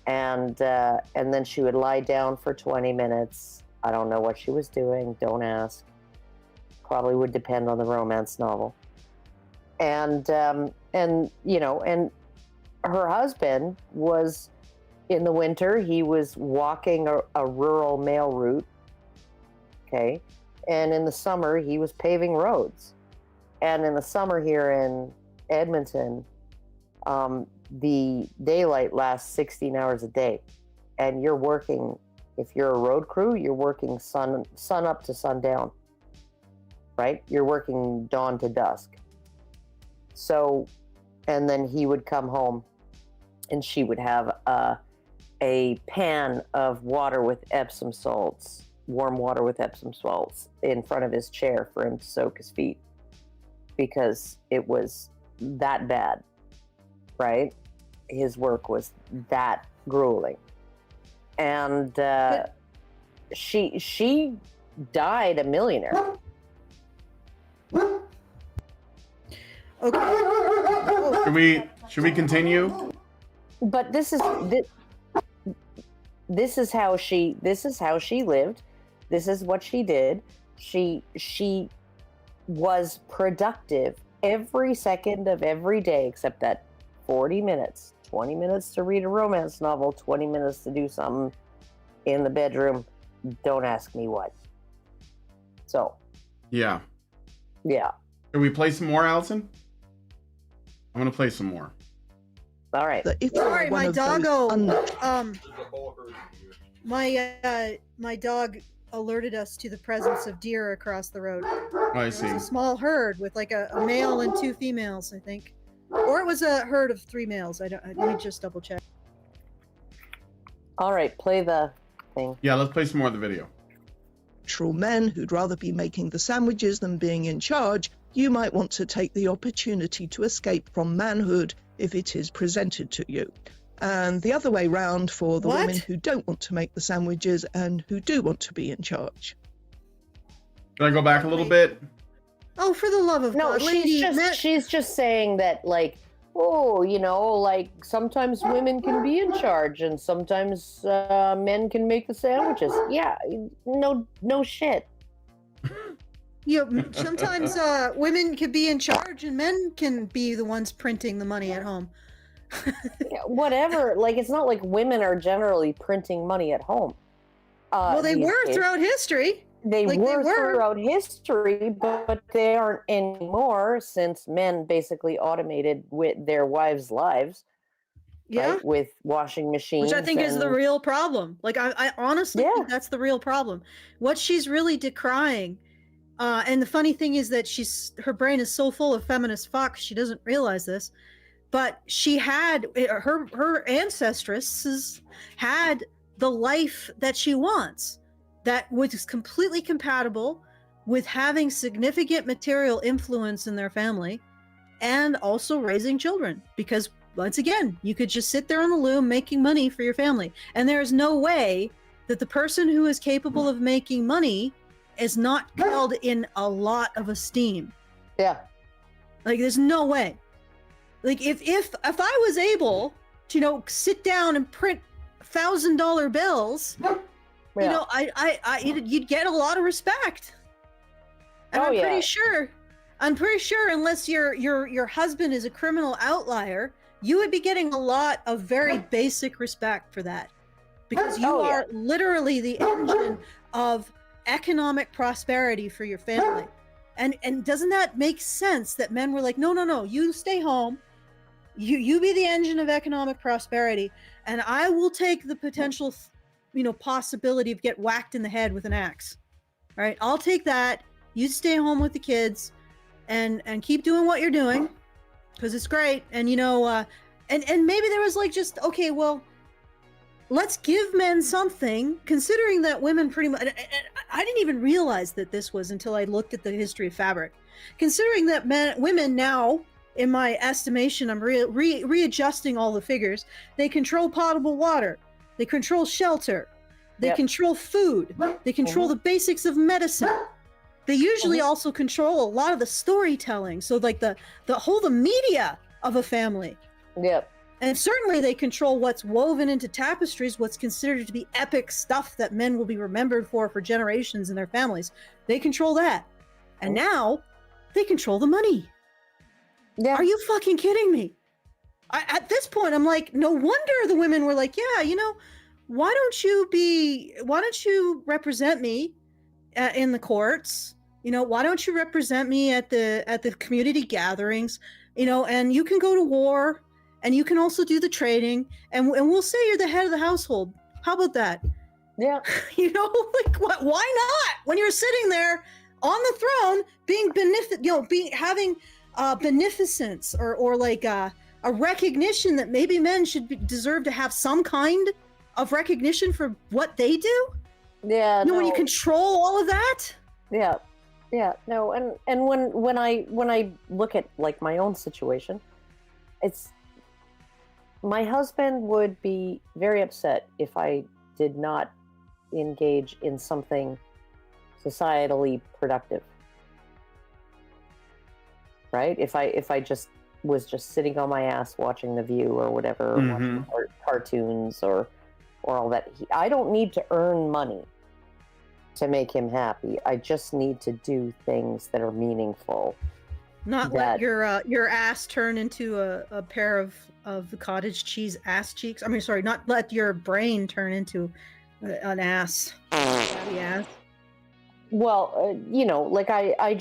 And then she would lie down for 20 minutes I don't know what she was doing. Don't ask. Probably would depend on the romance novel. And you know, and her husband was, in the winter, he was walking a rural mail route. Okay. And in the summer, he was paving roads. And in the summer here in Edmonton, the daylight lasts 16 hours a day. And you're working, if you're a road crew, you're working sun up to sundown, right? You're working dawn to dusk. So, and then he would come home and she would have a pan of water with Epsom salts, warm water with Epsom salts in front of his chair for him to soak his feet, because it was that bad, right? His work was that grueling. And she died a millionaire. Okay. Should we continue? But this is how she lived. This is what she did. She was productive every second of every day, except that 40 minutes, 20 minutes to read a romance novel, 20 minutes to do something in the bedroom. Don't ask me what. So. Yeah. Yeah. Should we play some more, Allison? I'm gonna play some more. All right. Sorry, my doggo. My dog alerted us to the presence of deer across the road. I It see. was a small herd with like a male and 2 females, I think, or it was a herd of 3 males. Let me just double check. All right, play the thing. Yeah, let's play some more of the video. Natural men who'd rather be making the sandwiches than being in charge, you might want to take the opportunity to escape from manhood if it is presented to you. And the other way round for the What? women who don't want to make the sandwiches and who do want to be in charge. Can I go back a little bit? Oh, for the love of No, God, lady, she's just saying that, like, oh, you know, like sometimes women can be in charge and sometimes men can make the sandwiches. Yeah, no shit. sometimes women can be in charge and men can be the ones printing the money at home. Yeah, whatever. Like, it's not like women are generally printing money at home. Well, they these were days. throughout history. They Like, were they were. throughout history, but they aren't anymore since men basically automated with their wives' lives. Yeah. Right? With washing machines. Which I think is the and- real problem. Like, I honestly think that's the real problem. What she's really decrying, and the funny thing is that her brain is so full of feminist fuck, she doesn't realize this, but she had, her ancestresses had the life that she wants, that was completely compatible with having significant material influence in their family and also raising children, because once again, you could just sit there on the loom making money for your family. And there is no way that the person who is capable of making money is not held in a lot of esteem. Yeah. Like, there's no way. Like, if I was able to, sit down and print $1,000 bills, you'd get a lot of respect. And I'm pretty sure unless your husband is a criminal outlier, you would be getting a lot of very basic respect for that, because you are literally the engine of economic prosperity for your family. And doesn't that make sense that men were like, no, you stay home, you be the engine of economic prosperity, and I will take the potential possibility of get whacked in the head with an axe. All right, I'll take that. You stay home with the kids and keep doing what you're doing, because it's great. And and maybe there was like, just, okay, well, let's give men something, considering that women pretty much, I didn't even realize that this was until I looked at the history of fabric, considering that women now, in my estimation, I'm readjusting all the figures, they control potable water, they control shelter, they control food, they control the basics of medicine. They usually also control a lot of the storytelling. So like the media of a family. Yep. And certainly they control what's woven into tapestries, what's considered to be epic stuff that men will be remembered for generations in their families. They control that. And now they control the money. Yeah. Are you fucking kidding me? At this point, I'm like, no wonder the women were like, yeah, you know, why don't you represent me in the courts? You know, why don't you represent me at the community gatherings? You know, and you can go to war, and you can also do the trading, and we'll say you're the head of the household. How about that? Yeah. You know, like what? Why not? When you're sitting there on the throne, being having beneficence or like a recognition that maybe men deserve to have some kind of recognition for what they do. Yeah. You know, when you control all of that. Yeah. Yeah. No. And when I look at like my own situation, it's my husband would be very upset if I did not engage in something societally productive. Right? If I just was just sitting on my ass watching The View or whatever, or watching cartoons or all that, I don't need to earn money to make him happy. I just need to do things that are meaningful. Not let your ass turn into a pair of cottage cheese ass cheeks. I mean, sorry, not let your brain turn into an ass. Fatty ass. Well, you know, like I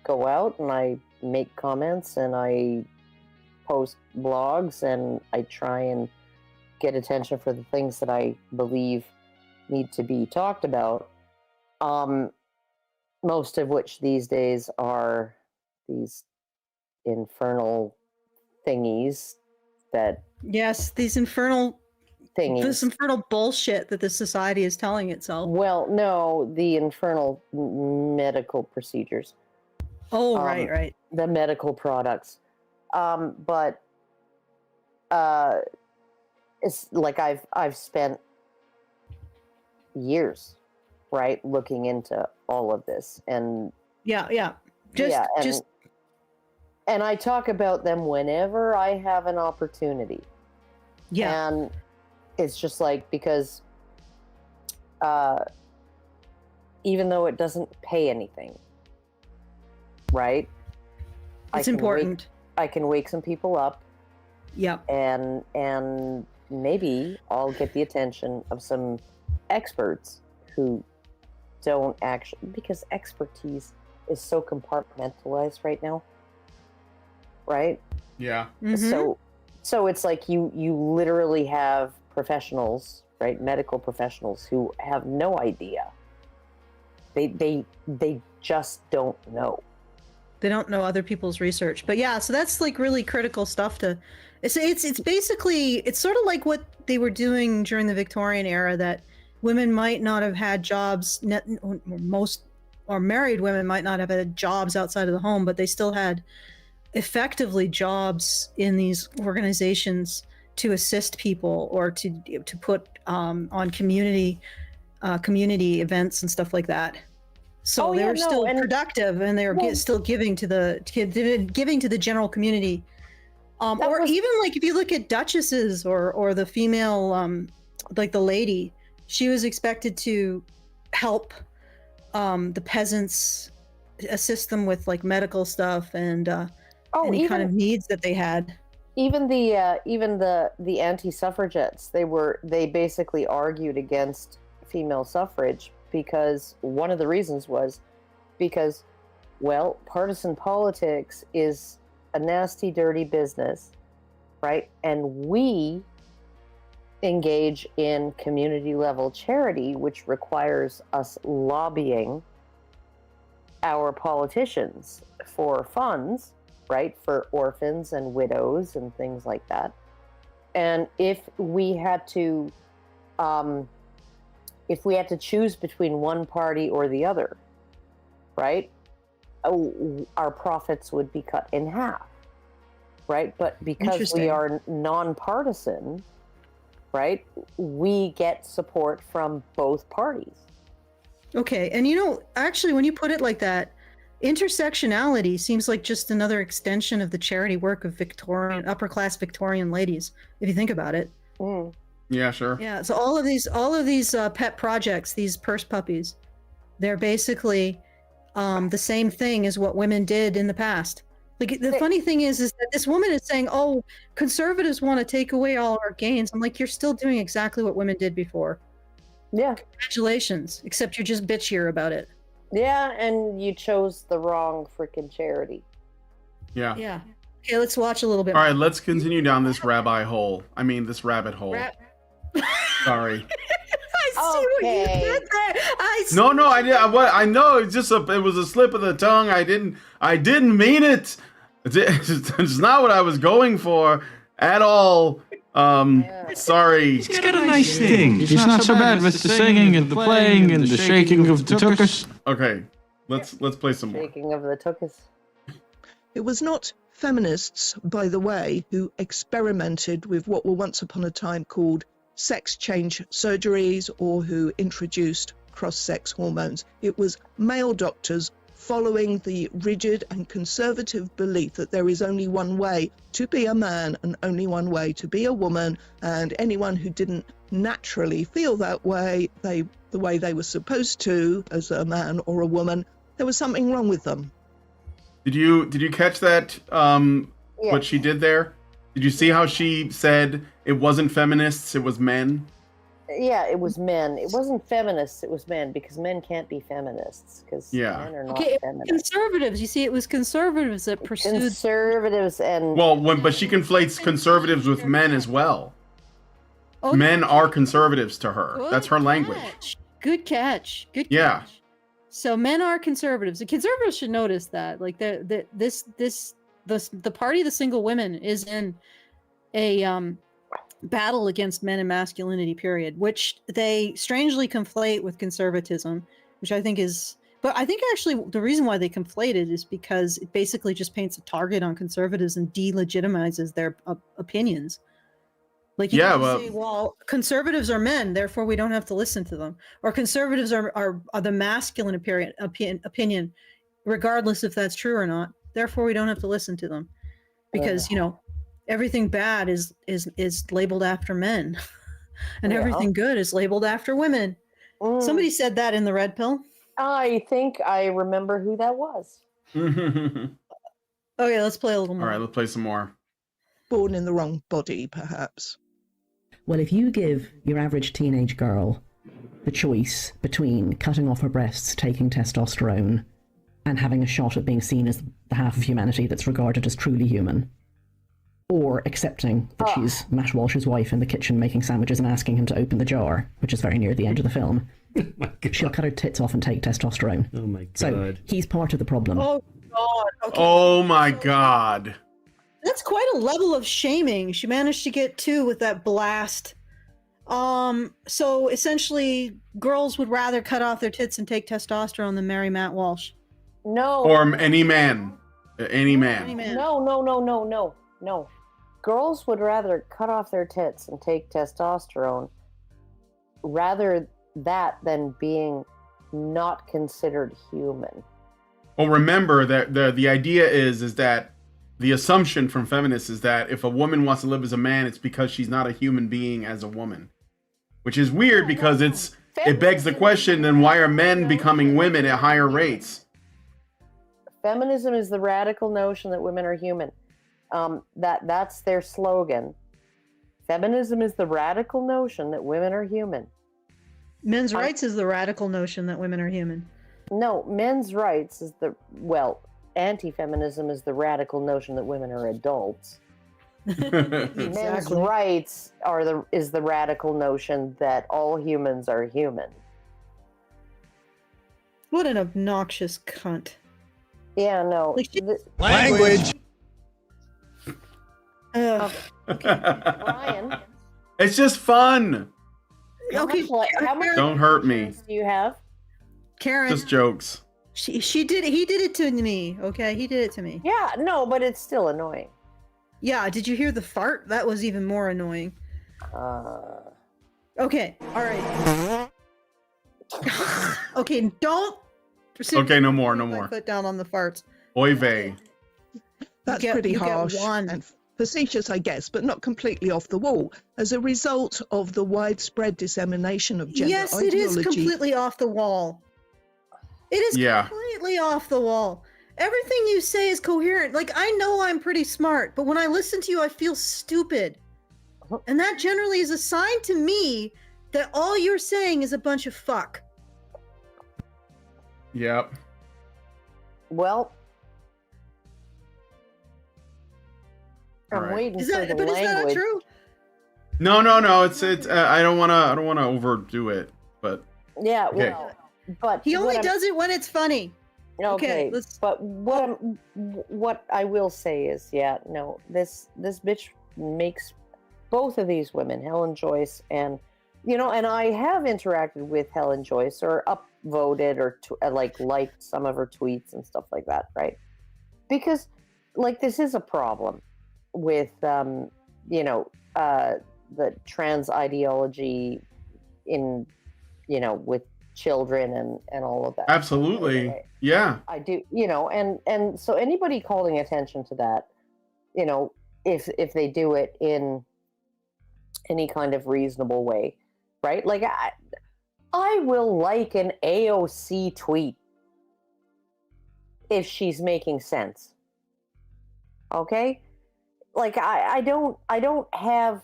go out and I make comments and I post blogs and I try and get attention for the things that I believe need to be talked about. Most of which these days are these infernal thingies that... Yes, these infernal thingies. This infernal bullshit that this society is telling itself. Well, no, the infernal medical procedures. Oh, right. The medical products. But it's like I've spent years, right, looking into all of this, and and I talk about them whenever I have an opportunity. Yeah. And it's just like, because even though it doesn't pay anything, right? It's important. I can wake some people up. Yeah. And maybe I'll get the attention of some experts who don't actually, because expertise is so compartmentalized right now. Right? Yeah. Mm-hmm. So it's like you literally have professionals, right? Medical professionals who have no idea. They just don't know. They don't know other people's research. But yeah, so that's like really critical stuff to... It's basically, it's sort of like what they were doing during the Victorian era, that women might not have had jobs, or married women might not have had jobs outside of the home, but they still had effectively jobs in these organizations to assist people or to put on community events and stuff like that. So they're still productive, and they're still giving to the general community. Or even like if you look at duchesses or the female, like the lady, she was expected to help the peasants, assist them with like medical stuff and any kind of needs that they had. Even the anti-suffragettes, they basically argued against female suffrage, because one of the reasons was because, well, partisan politics is a nasty, dirty business, right? And we engage in community level charity, which requires us lobbying our politicians for funds, right, for orphans and widows and things like that. And if we had to choose between one party or the other, right, our profits would be cut in half, right? But because we are nonpartisan, right, we get support from both parties. Okay, and you know, actually, when you put it like that, intersectionality seems like just another extension of the charity work of Victorian, upper class Victorian ladies, if you think about it. Mm. Yeah, sure. Yeah, so all of these pet projects, these purse puppies, they're basically the same thing as what women did in the past. Like the funny thing is that this woman is saying, "Oh, conservatives want to take away all our gains." I'm like, you're still doing exactly what women did before. Yeah. Congratulations, except you're just bitchier about it. Yeah, and you chose the wrong freaking charity. Yeah. Yeah. Okay, let's watch a little bit. All right, let's continue down this rabbit hole. Sorry. I see what you did there. No, I did. I know it's just it was a slip of the tongue. I didn't mean it. It's not what I was going for at all. Sorry. He's got a nice thing. It's not so bad with the singing and the playing and the shaking of the tuchus. Okay, let's play some more. Shaking of the tuchus. It was not feminists, by the way, who experimented with what were once upon a time called sex change surgeries or who introduced cross-sex hormones. It was male doctors following the rigid and conservative belief that there is only one way to be a man and only one way to be a woman, and anyone who didn't naturally feel that way, the way they were supposed to as a man or a woman, there was something wrong with them. Did you catch that? Yes. What she did there? Did you see how she said it wasn't feminists, it was men? Yeah, it was men. It wasn't feminists, it was men, because men can't be feminists, because men are not feminists. Conservatives. You see, it was conservatives that pursued... Conservatives and... But she conflates conservatives with men as well. Oh, Men are conservatives to her. Good That's her language. catch. Good catch. Good catch. Yeah. So men are conservatives. The conservatives should notice that. Like the party of the single women is in a battle against men and masculinity, period, which they strangely conflate with conservatism, which I think is... But I think actually the reason why they conflate it is because it basically just paints a target on conservatives and delegitimizes their opinions. Like you can say, well, conservatives are men, therefore we don't have to listen to them. Or conservatives are the masculine opinion, regardless if that's true or not. Therefore we don't have to listen to them. Because, everything bad is labeled after men. And everything good is labeled after women. Somebody said that in the Red Pill. I think I remember who that was. Okay, let's play a little more. All right, let's play some more. Born in the wrong body, perhaps. Well, if you give your average teenage girl the choice between cutting off her breasts, taking testosterone, and having a shot at being seen as the half of humanity that's regarded as truly human, or accepting that she's Matt Walsh's wife in the kitchen making sandwiches and asking him to open the jar, which is very near the end of the film, she'll cut her tits off and take testosterone. Oh my god. So he's part of the problem. Oh, God. Okay. Oh my god. That's quite a level of shaming. She managed to get 2 with that blast. So essentially, girls would rather cut off their tits and take testosterone than marry Matt Walsh. No. Or any man. Any man. No. Girls would rather cut off their tits and take testosterone rather that than being not considered human. Well, remember that the idea is that the assumption from feminists is that if a woman wants to live as a man, it's because she's not a human being as a woman. Which is weird because it begs the question, then why are men becoming women at higher rates? Feminism is the radical notion that women are human. That's their slogan. Feminism is the radical notion that women are human. Men's rights is the radical notion that women are human. No, men's rights is anti-feminism is the radical notion that women are adults. Men's rights is the radical notion that all humans are human. What an obnoxious cunt. Yeah, no. Language! Okay. Brian. It's just fun. How much Don't hurt me. do you have? Karen. Just jokes. He did it to me, okay? He did it to me. Yeah, no, but it's still annoying. Yeah, did you hear the fart? That was even more annoying. Okay, all right. Okay, don't Okay, no more, no My more. foot down on the farts. Oy vey. That's get- pretty you get harsh one. and facetious, I guess, but not completely off the wall. As a result of the widespread dissemination of gender Yes, it is ideology, completely off the wall. It is Yeah. completely off the wall. Everything you say is coherent. Like, I know I'm pretty smart, but when I listen to you, I feel stupid. And that generally is a sign to me that all you're saying is a bunch of fuck. Yep. Well, I'm Right. waiting Is for that, the but is that not language. true? No. It's. I don't wanna overdo it, but Yeah, Okay. well, but He only what I'm- does it when it's funny. Okay, let's- but what I will say is, yeah, no, this bitch makes both of these women, Helen Joyce and, and I have interacted with Helen Joyce or upvoted or liked some of her tweets and stuff like that, right? Because this is a problem with the trans ideology in with children and all of that. absolutely. Anyway. Yeah. I do, and so anybody calling attention to that, if they do it in any kind of reasonable way, right? Like I will like an AOC tweet if she's making sense. Okay? Like I don't have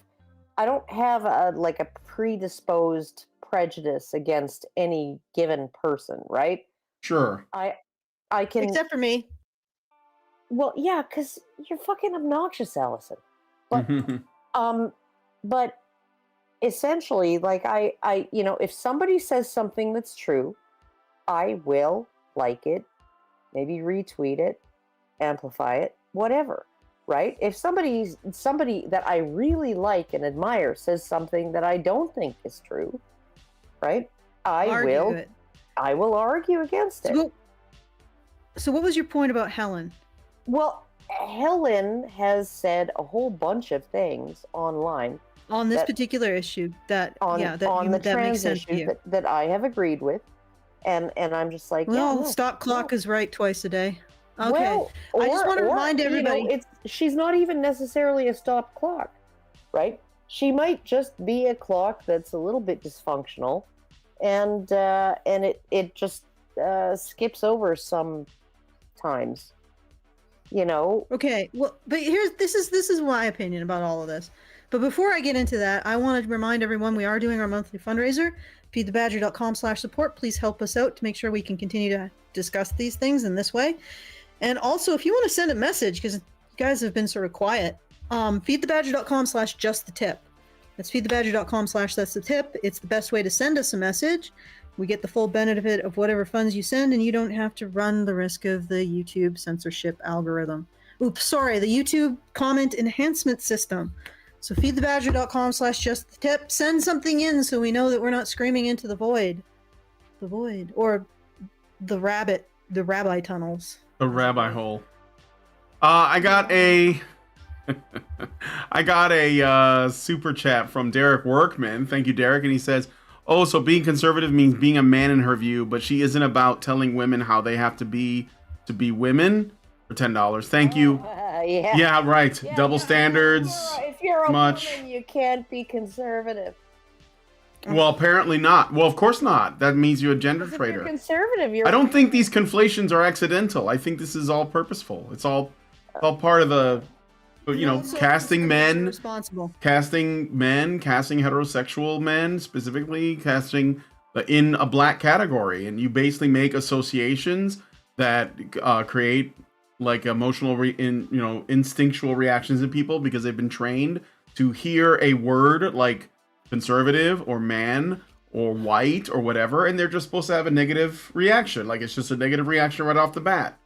a predisposed prejudice against any given person, right? Sure. I can, Except for me. well, yeah, because you're fucking obnoxious, Allison. But but essentially, I if somebody says something that's true, I will like it, maybe retweet it, amplify it, whatever, right? If somebody that I really like and admire says something that I don't think is true, right? Argue it. I will argue against it. So what was your point about Helen? Well, Helen has said a whole bunch of things online On this that- particular issue that on that the makes trans sense to issue you. that I have agreed with, and I'm just like, Well, yeah, no, stop clock no. is right twice a day. Okay. Well, I just want to remind everybody. she's not even necessarily a stop clock, right? She might just be a clock that's a little bit dysfunctional, and it just skips over some times, Okay, well, but this is my opinion about all of this. But before I get into that, I want to remind everyone we are doing our monthly fundraiser, feedthebadger.com/support. Please help us out to make sure we can continue to discuss these things in this way. And also, if you want to send a message, because you guys have been sort of quiet, feedthebadger.com/justthetip. That's feedthebadger.com/that's-the-tip. It's the best way to send us a message. We get the full benefit of whatever funds you send, and you don't have to run the risk of the YouTube censorship algorithm. Oops, sorry, the YouTube comment enhancement system. So feedthebadger.com/justthetip. Send something in so we know that we're not screaming into the void. The void. Or the rabbi tunnels. The rabbi hole. I got a super chat from Derek Workman. Thank you, Derek. And he says, oh, so being conservative means being a man in her view, but she isn't about telling women how they have to be women for $10. Thank you. Yeah, right. Yeah, Double standards. If you're a much. woman, you can't be conservative. Well, apparently not. Well, of course not. That means you're a gender If you're traitor. conservative, you're. I don't think these conflations are accidental. I think this is all purposeful. It's all part of the, casting men, casting heterosexual men, specifically casting in a black category, and you basically make associations that create like emotional, instinctual reactions in people because they've been trained to hear a word like conservative or man or white or whatever, and they're just supposed to have a negative reaction. Like it's just a negative reaction right off the bat.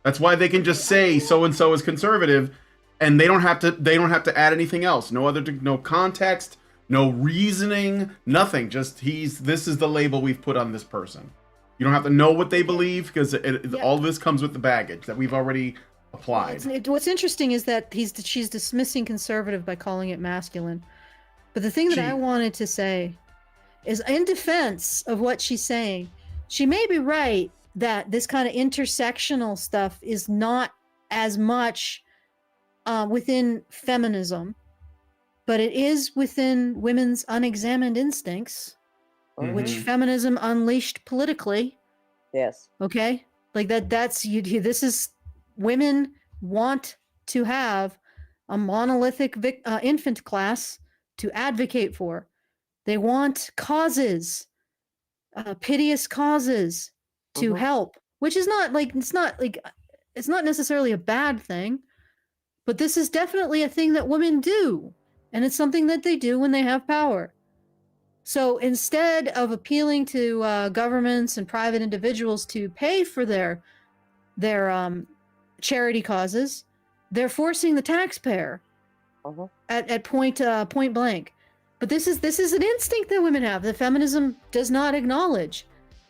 That's why they can just say so and so is conservative, and they don't have to add anything else. No context, no reasoning, nothing. Just this is the label we've put on this person. You don't have to know what they believe because all of this comes with the baggage that we've already applied. What's interesting is that she's dismissing conservative by calling it masculine. But the thing that I wanted to say is, in defense of what she's saying, she may be right that this kind of intersectional stuff is not as much within feminism, but it is within women's unexamined instincts, which Mhm. feminism unleashed politically. Yes. Okay, like that's you. This is women want to have a monolithic infant class to advocate for. They want causes, piteous causes to help, which is not like it's not necessarily a bad thing, but this is definitely a thing that women do, and it's something that they do when they have power. So instead of appealing to governments and private individuals to pay for their charity causes, they're forcing the taxpayer at point blank. But this is an instinct that women have that feminism does not acknowledge,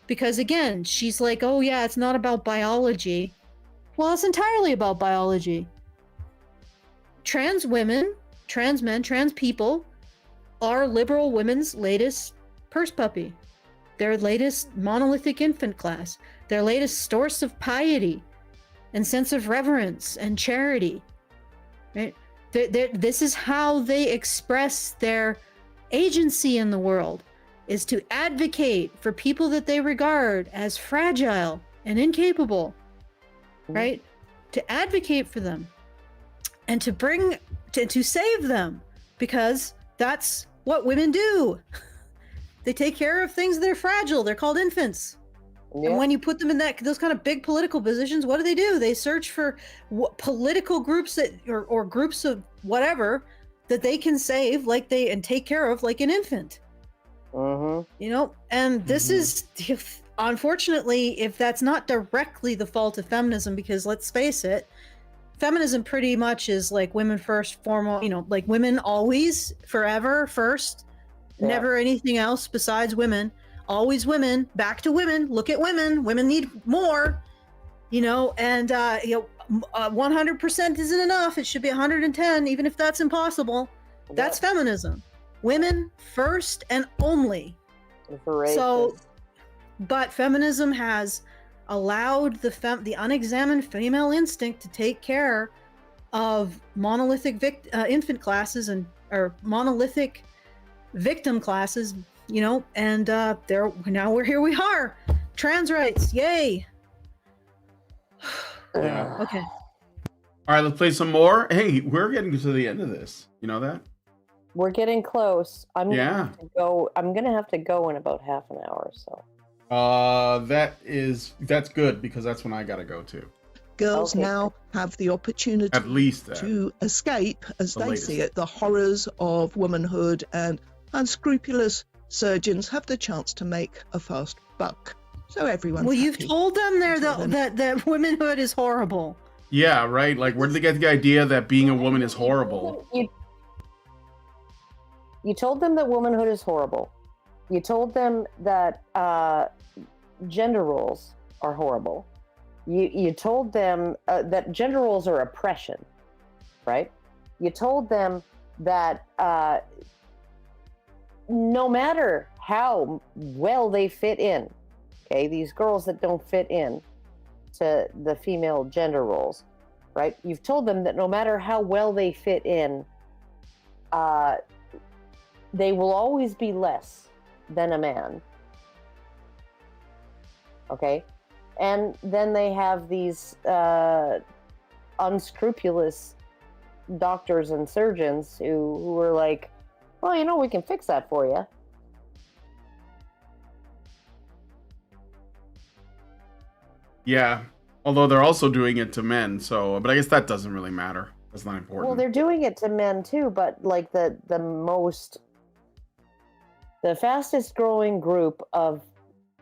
because again, she's like, oh yeah, it's not about biology. Well, it's entirely about biology. Trans women, trans men, trans people are liberal women's latest purse puppy, their latest monolithic infant class, their latest source of piety and sense of reverence and charity. Right? This is how they express their agency in the world, is to advocate for people that they regard as fragile and incapable, right? To advocate for them and to save them, because that's what women do. They take care of things that are fragile. They're called infants. And when you put them in those kind of big political positions, what do? They search for political groups or groups of whatever that they can save, and take care of, like an infant. You know, and this is, unfortunately, if that's not directly the fault of feminism, because let's face it, feminism pretty much is like women first, foremost, you know, like women always, forever first, never anything else besides women. Always women, back to women, look at women. Women need more, you know, and 100% isn't enough. It should be 110, even if that's impossible. That's feminism. Women first and only. So, but feminism has allowed the unexamined female instinct to take care of monolithic infant classes or monolithic victim classes, you know, and here we are. Trans rights, yay. Yeah. Okay. All right, let's play some more. Hey, we're getting to the end of this. You know that? We're getting close. I'm Yeah. gonna have to go. I'm gonna have to go in about half an hour. So. That's good, because that's when I gotta go too. Girls now have the opportunity At least that. to escape, as The they latest. see it, the horrors of womanhood, and unscrupulous surgeons have the chance to make a fast buck. So everyone's Well, happy. you've told them that womanhood is horrible. Yeah, right. Like, where did they get the idea that being a woman is horrible? You told them that womanhood is horrible. You told them that gender roles are horrible. You told them that gender roles are oppression, right? You told them that no matter how well they fit in, okay, these girls that don't fit in to the female gender roles, right? You've told them that no matter how well they fit in, they will always be less than a man. Okay? And then they have these unscrupulous doctors and surgeons who are like, well, you know, we can fix that for you. Yeah. Although they're also doing it to men, so, but I guess that doesn't really matter. That's not important. Well, they're doing it to men too, but like the fastest growing group of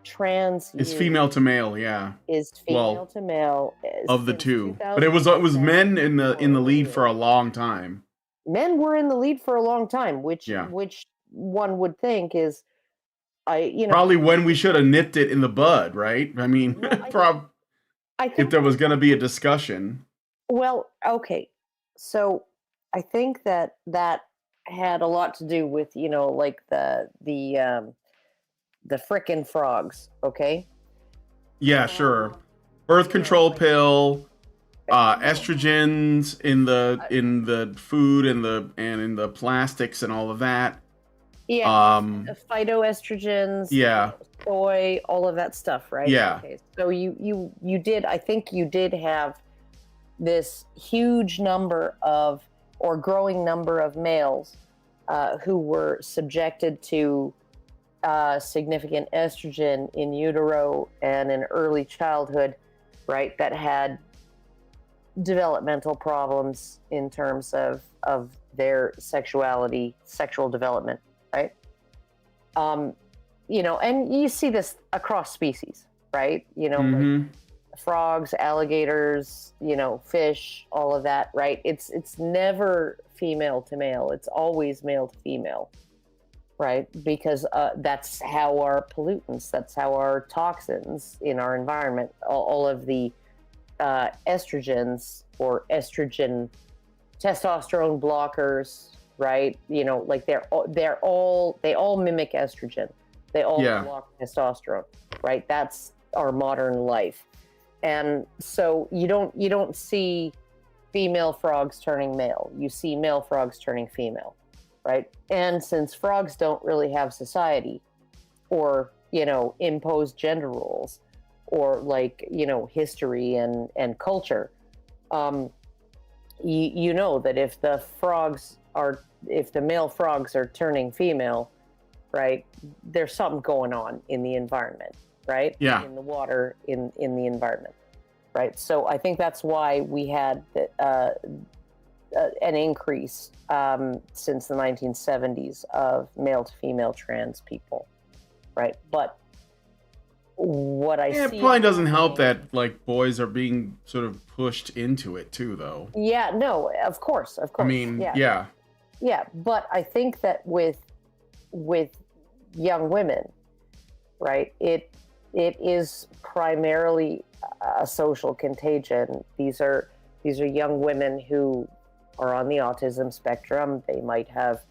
trans It's youth female to male, yeah. is female to male Of the two. But it was men in the lead for a long time. Men were in the lead for a long time, which one would think is probably when we should have nipped it in the bud, right? I mean, I think if there was going to be a discussion. Well, okay. So I think that had a lot to do with, you know, like the frickin' frogs, okay? Yeah, sure. Birth control like- pill, estrogens in the food and in the plastics and all of that. Yeah, phytoestrogens, Yeah. soy, all of that stuff, right? Yeah. Okay, so you did, I think you did have this huge number of, or growing number of males who were subjected to significant estrogen in utero and in early childhood, right? That had developmental problems in terms of their sexuality, sexual development, right? You know, and you see this across species, right? You know, like frogs, alligators, you know, fish, all of that, right? It's never female to male. It's always male to female, right? Because that's how our pollutants, that's how our toxins in our environment, all of the estrogens or estrogen, testosterone blockers, right? You know, like they all mimic estrogen. They all block testosterone, right? That's our modern life. And so you don't see female frogs turning male. You see male frogs turning female, right? And since frogs don't really have society or, you know, imposed gender roles or like, you know, history and culture, you know that if the male frogs are turning female, right, there's something going on in the environment, right? Yeah. In the water, in the environment, right? So I think that's why we had an increase since the 1970s of male to female trans people, right? But what I see, it probably doesn't help that like boys are being sort of pushed into it too, though. Yeah, no, of course. I mean, yeah. But I think that with young women, right, it is primarily a social contagion. These are young women who are on the autism spectrum. They might have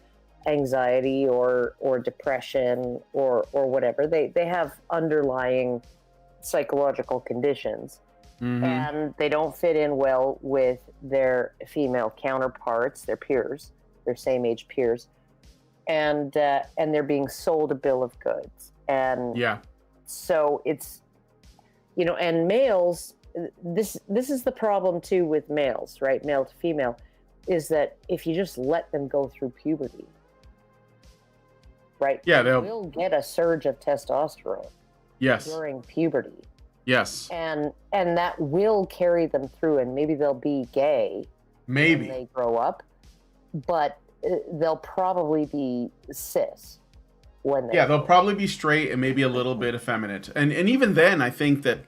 anxiety or depression or whatever. They have underlying psychological conditions, and they don't fit in well with their female counterparts, their peers, their same age peers, and they're being sold a bill of goods. And so it's, you know, and males, this is the problem too with males, right? Male to female, is that if you just let them go through puberty, right? Yeah, they will get a surge of testosterone. Yes. During puberty. Yes. And that will carry them through, and maybe they'll be gay. Maybe. When they grow up, but they'll probably be cis when they. Yeah, they'll probably be straight and maybe a little bit effeminate, and even then, I think that,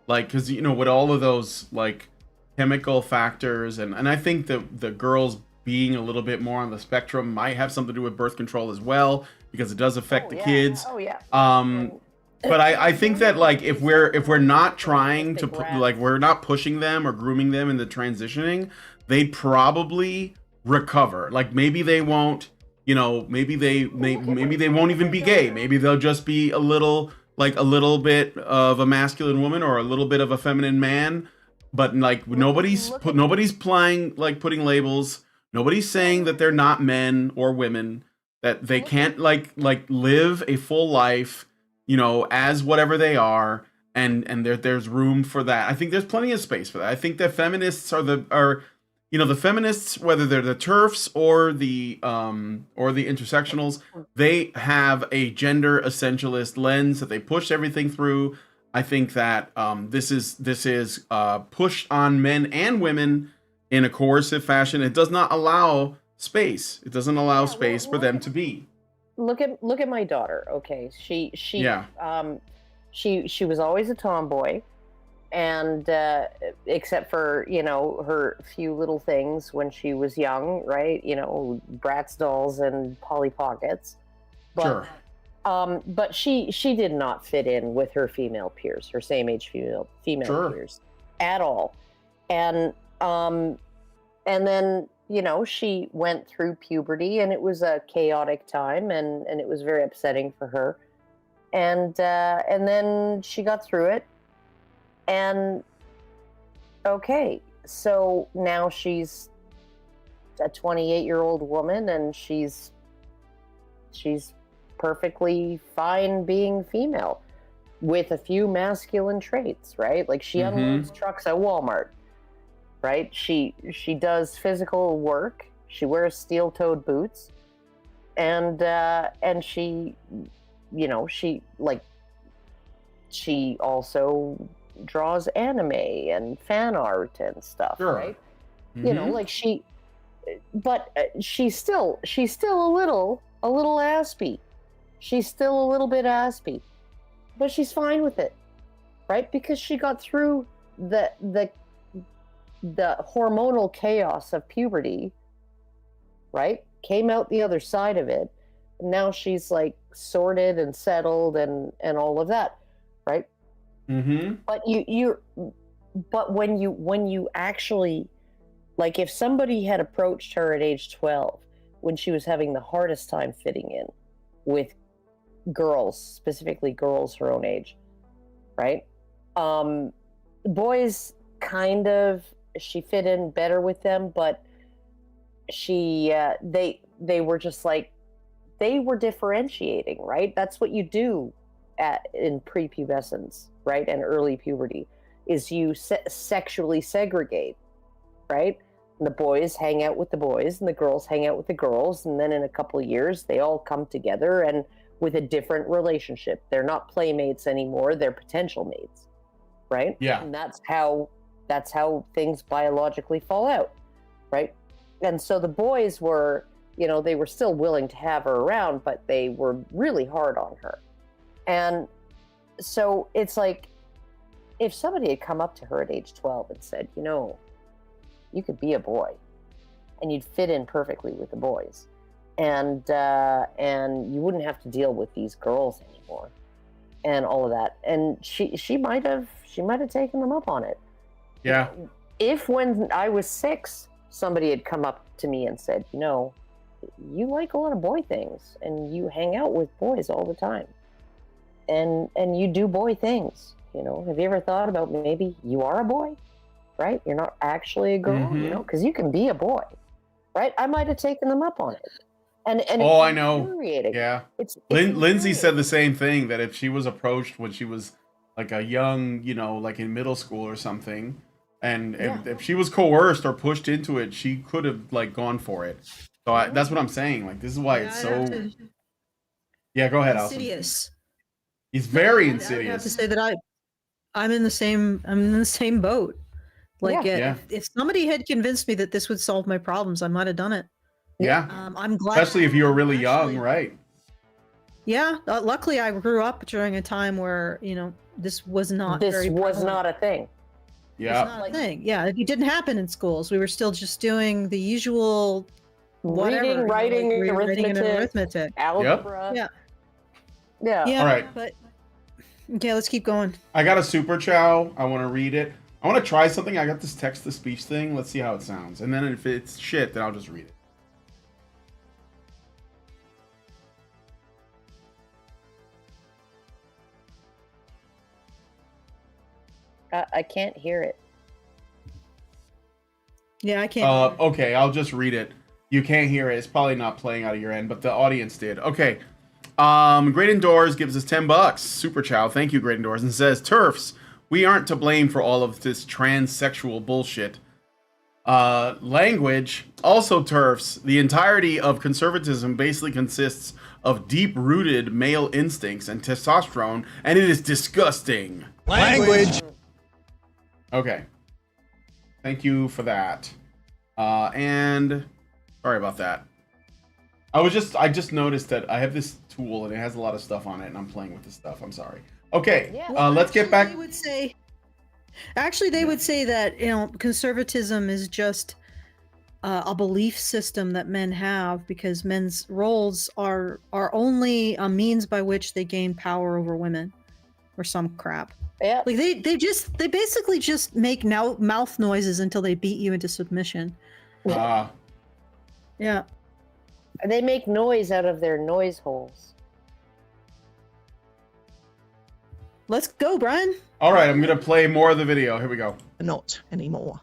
like, because you know, with all of those like chemical factors, and I think that the girls being a little bit more on the spectrum might have something to do with birth control as well, because it does affect the kids. Oh yeah. But I think that like if we're not trying to like we're not pushing them or grooming them into transitioning, they'd probably recover. Like maybe they won't, you know, maybe they won't even be gay. Maybe they'll just be a little bit of a masculine woman or a little bit of a feminine man. But like nobody's putting labels. Nobody's saying that they're not men or women, that they can't like live a full life, you know, as whatever they are, and there's room for that. I think there's plenty of space for that. I think that feminists are you know, the feminists, whether they're the TERFs or the intersectionals, they have a gender essentialist lens that they push everything through. I think that this is pushed on men and women in a coercive fashion. It does not allow space. It doesn't allow space for them to be. Look at my daughter. Okay, she was always a tomboy, and except for, you know, her few little things when she was young, right? You know, Bratz dolls and Polly Pockets. But, sure. But she did not fit in with her female peers, her same age female sure. peers at all, and then, you know, she went through puberty, and it was a chaotic time, and it was very upsetting for her. And then she got through it, And okay, so now she's a 28-year-old woman, and she's perfectly fine being female with a few masculine traits, right? Like she unloads trucks at Walmart, right? She does physical work. She wears steel-toed boots, and she, you know, she also draws anime and fan art and stuff, Sure. right? You know, like but she's still a little aspy. She's still a little bit aspy, but she's fine with it, right? Because she got through the hormonal chaos of puberty, right? Came out the other side of it. And now she's like sorted and settled and all of that, right? But when you actually, like, if somebody had approached her at age 12 when she was having the hardest time fitting in with girls, specifically girls her own age, right? Boys, kind of, she fit in better with them, but they were just like, they were differentiating, right? That's what you do in prepubescence, right? And early puberty is you sexually segregate, right? And the boys hang out with the boys and the girls hang out with the girls. And then in a couple of years, they all come together and with a different relationship. They're not playmates anymore. They're potential mates, right? Yeah. And that's how things biologically fall out, right? And so the boys were, you know, they were still willing to have her around, but they were really hard on her. And so it's like, if somebody had come up to her at age 12 and said, you know, you could be a boy and you'd fit in perfectly with the boys, and you wouldn't have to deal with these girls anymore and all of that. And she might have taken them up on it. Yeah. If when I was 6, somebody had come up to me and said, you know, you like a lot of boy things and you hang out with boys all the time and you do boy things, you know, have you ever thought about maybe you are a boy, right? You're not actually a girl, you know, because you can be a boy, right? I might have taken them up on it. And oh, it's I know. infuriating. Yeah. It's Lindsay said the same thing, that if she was approached when she was like a young, you know, like in middle school or something, and if she was coerced or pushed into it, she could have like gone for it. So that's what I'm saying. Like, this is why it's so. Yeah, go ahead, Alison. Insidious. He's very I have insidious. to say that I'm in the same boat. Like, if somebody had convinced me that this would solve my problems, I might have done it. Yeah. I'm glad. Especially if you were really young, right? Yeah. Luckily, I grew up during a time where, you know, this was not this very was prevalent. not a thing. Yeah. It's not a thing. Yeah, it didn't happen in schools. We were still just doing the usual reading, writing, arithmetic, algebra. Yeah. Yeah. All right. But okay, let's keep going. I got a super chow. I want to read it. I want to try something. I got this text-to-speech thing. Let's see how it sounds. And then if it's shit, then I'll just read it. I can't hear it. Yeah, I can't. Okay, I'll just read it. You can't hear it. It's probably not playing out of your end, but the audience did. Okay. Great Indoors gives us $10. Super chow. Thank you, Great Indoors. And says, TERFs, we aren't to blame for all of this transsexual bullshit. Language, also TERFs. The entirety of conservatism basically consists of deep-rooted male instincts and testosterone, and it is disgusting. Language. Okay. Thank you for that. And sorry about that. I just noticed that I have this tool and it has a lot of stuff on it, and I'm playing with this stuff. I'm sorry. Okay. Yeah. Let's get back. They would say that, you know, conservatism is just a belief system that men have because men's roles are only a means by which they gain power over women, or some crap. Yeah. Like they basically just make mouth noises until they beat you into submission. Yeah. They make noise out of their noise holes. Let's go, Brian. All right, I'm going to play more of the video. Here we go. Not anymore.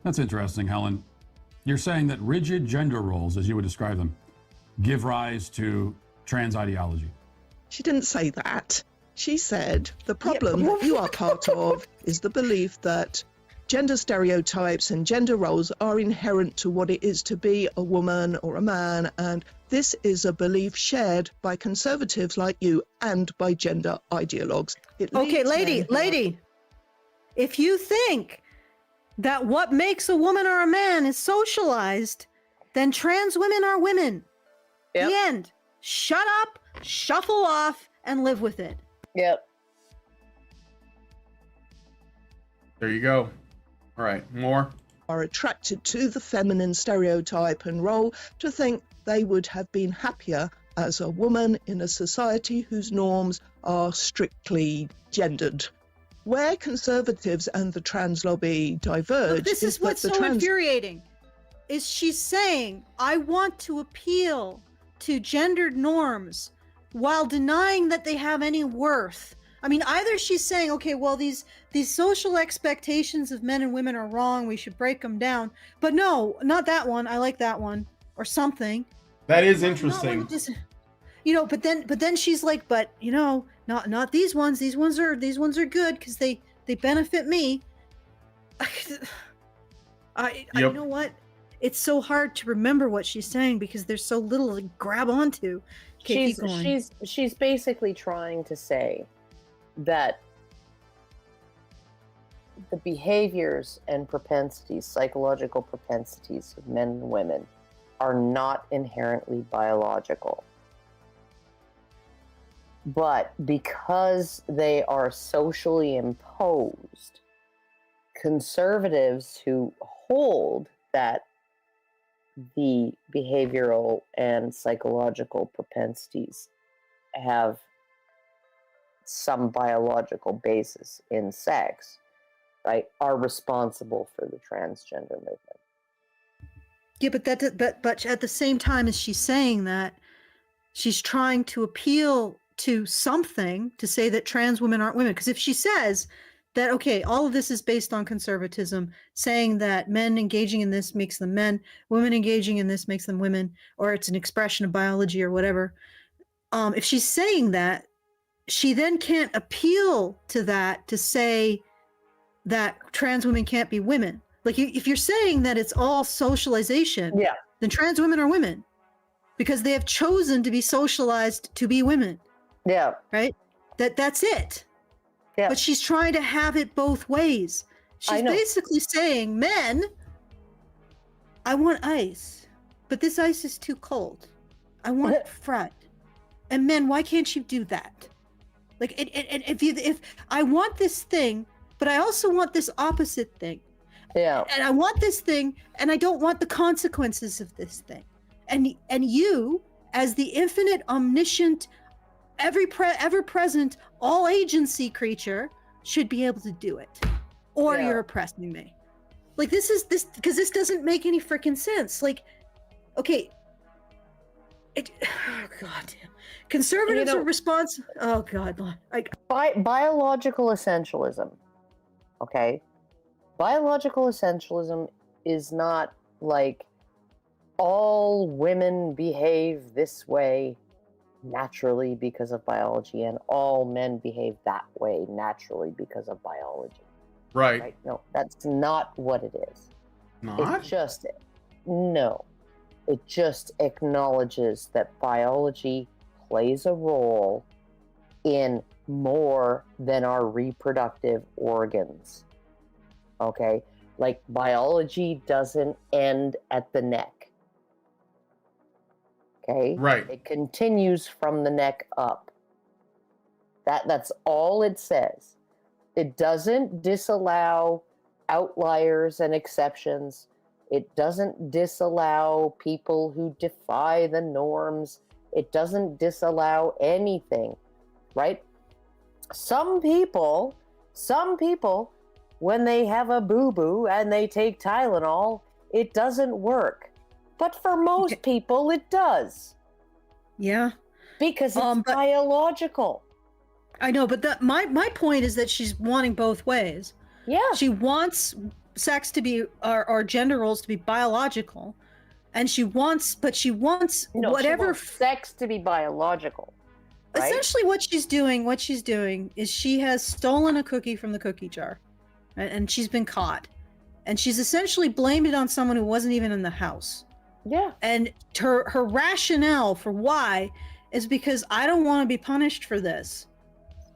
That's interesting, Helen. You're saying that rigid gender roles, as you would describe them, give rise to trans ideology. She didn't say that. She said the problem that you are part of is the belief that gender stereotypes and gender roles are inherent to what it is to be a woman or a man, and this is a belief shared by conservatives like you and by gender ideologues. Okay, lady, if you think that what makes a woman or a man is socialized, then trans women are women. Yep. The end. Shut up, shuffle off, and live with it. Yep. There you go. All right, more. Are attracted to the feminine stereotype and role to think they would have been happier as a woman in a society whose norms are strictly gendered. Where conservatives and the trans lobby diverge Look, this is what's so infuriating, is she's saying, I want to appeal to gendered norms while denying that they have any worth. I mean, either she's saying, okay, well, these social expectations of men and women are wrong, we should break them down. But no, not that one. I like that one, or something. That is interesting. But then she's like, but not these ones. These ones are good because they benefit me. You know what? It's so hard to remember what she's saying because there's so little to grab onto. Okay, she's basically trying to say that the behaviors and propensities, psychological propensities of men and women are not inherently biological. But because they are socially imposed, conservatives who hold that the behavioral and psychological propensities have some biological basis in sex, right, are responsible for the transgender movement. Yeah, but at the same time as she's saying that, she's trying to appeal to something to say that trans women aren't women. Because if she says that, okay, all of this is based on conservatism, saying that men engaging in this makes them men, women engaging in this makes them women, or it's an expression of biology or whatever. If she's saying that, she then can't appeal to that to say that trans women can't be women. Like if you're saying that it's all socialization, then trans women are women because they have chosen to be socialized to be women. Yeah. Right? That's it. Yeah. But she's trying to have it both ways. She's basically saying, men, I want ice, but this ice is too cold. I want fried. And men, why can't you do that? Like, if I want this thing, but I also want this opposite thing. Yeah. And I want this thing, and I don't want the consequences of this thing. And you, as the infinite, omniscient, ever-present, all-agency creature, should be able to do it. Or you're oppressing me. Like, this because this doesn't make any freaking sense. Like, okay. Oh, God damn. Conservatives are responsible. Oh, God. Biological essentialism. Okay? Biological essentialism is not like all women behave this way naturally because of biology and all men behave that way naturally because of biology. Right? No, that's not what it is. Not? It just acknowledges that biology plays a role in more than our reproductive organs. Okay? Like, biology doesn't end at the neck. Okay? Right. It continues from the neck up. That's all it says. It doesn't disallow outliers and exceptions. It doesn't disallow people who defy the norms. It doesn't disallow anything, right? Some people, when they have a boo-boo and they take Tylenol, it doesn't work. But for most people, it does. Yeah. Because it's biological. I know, but my point is that she's wanting both ways. Yeah. She wants sex to be or gender roles to be biological, and she wants No, whatever. She wants sex to be biological. Right? Essentially, what she's doing is she has stolen a cookie from the cookie jar, right? And she's been caught, and she's essentially blamed it on someone who wasn't even in the house. Yeah. And her rationale for why is because I don't want to be punished for this.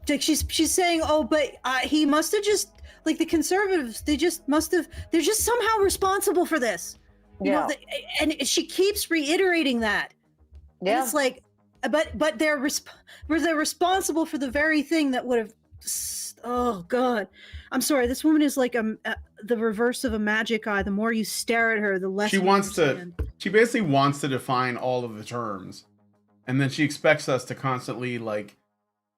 Like she's saying, oh, but he must have just, like, the conservatives, they're just somehow responsible for this. You know, and she keeps reiterating that. Yeah. And it's like, but they're responsible for the very thing that would have. Oh God, I'm sorry. This woman is like the reverse of a magic eye. The more you stare at her, the less She you wants understand. she basically wants to define all of the terms, and then she expects us to constantly like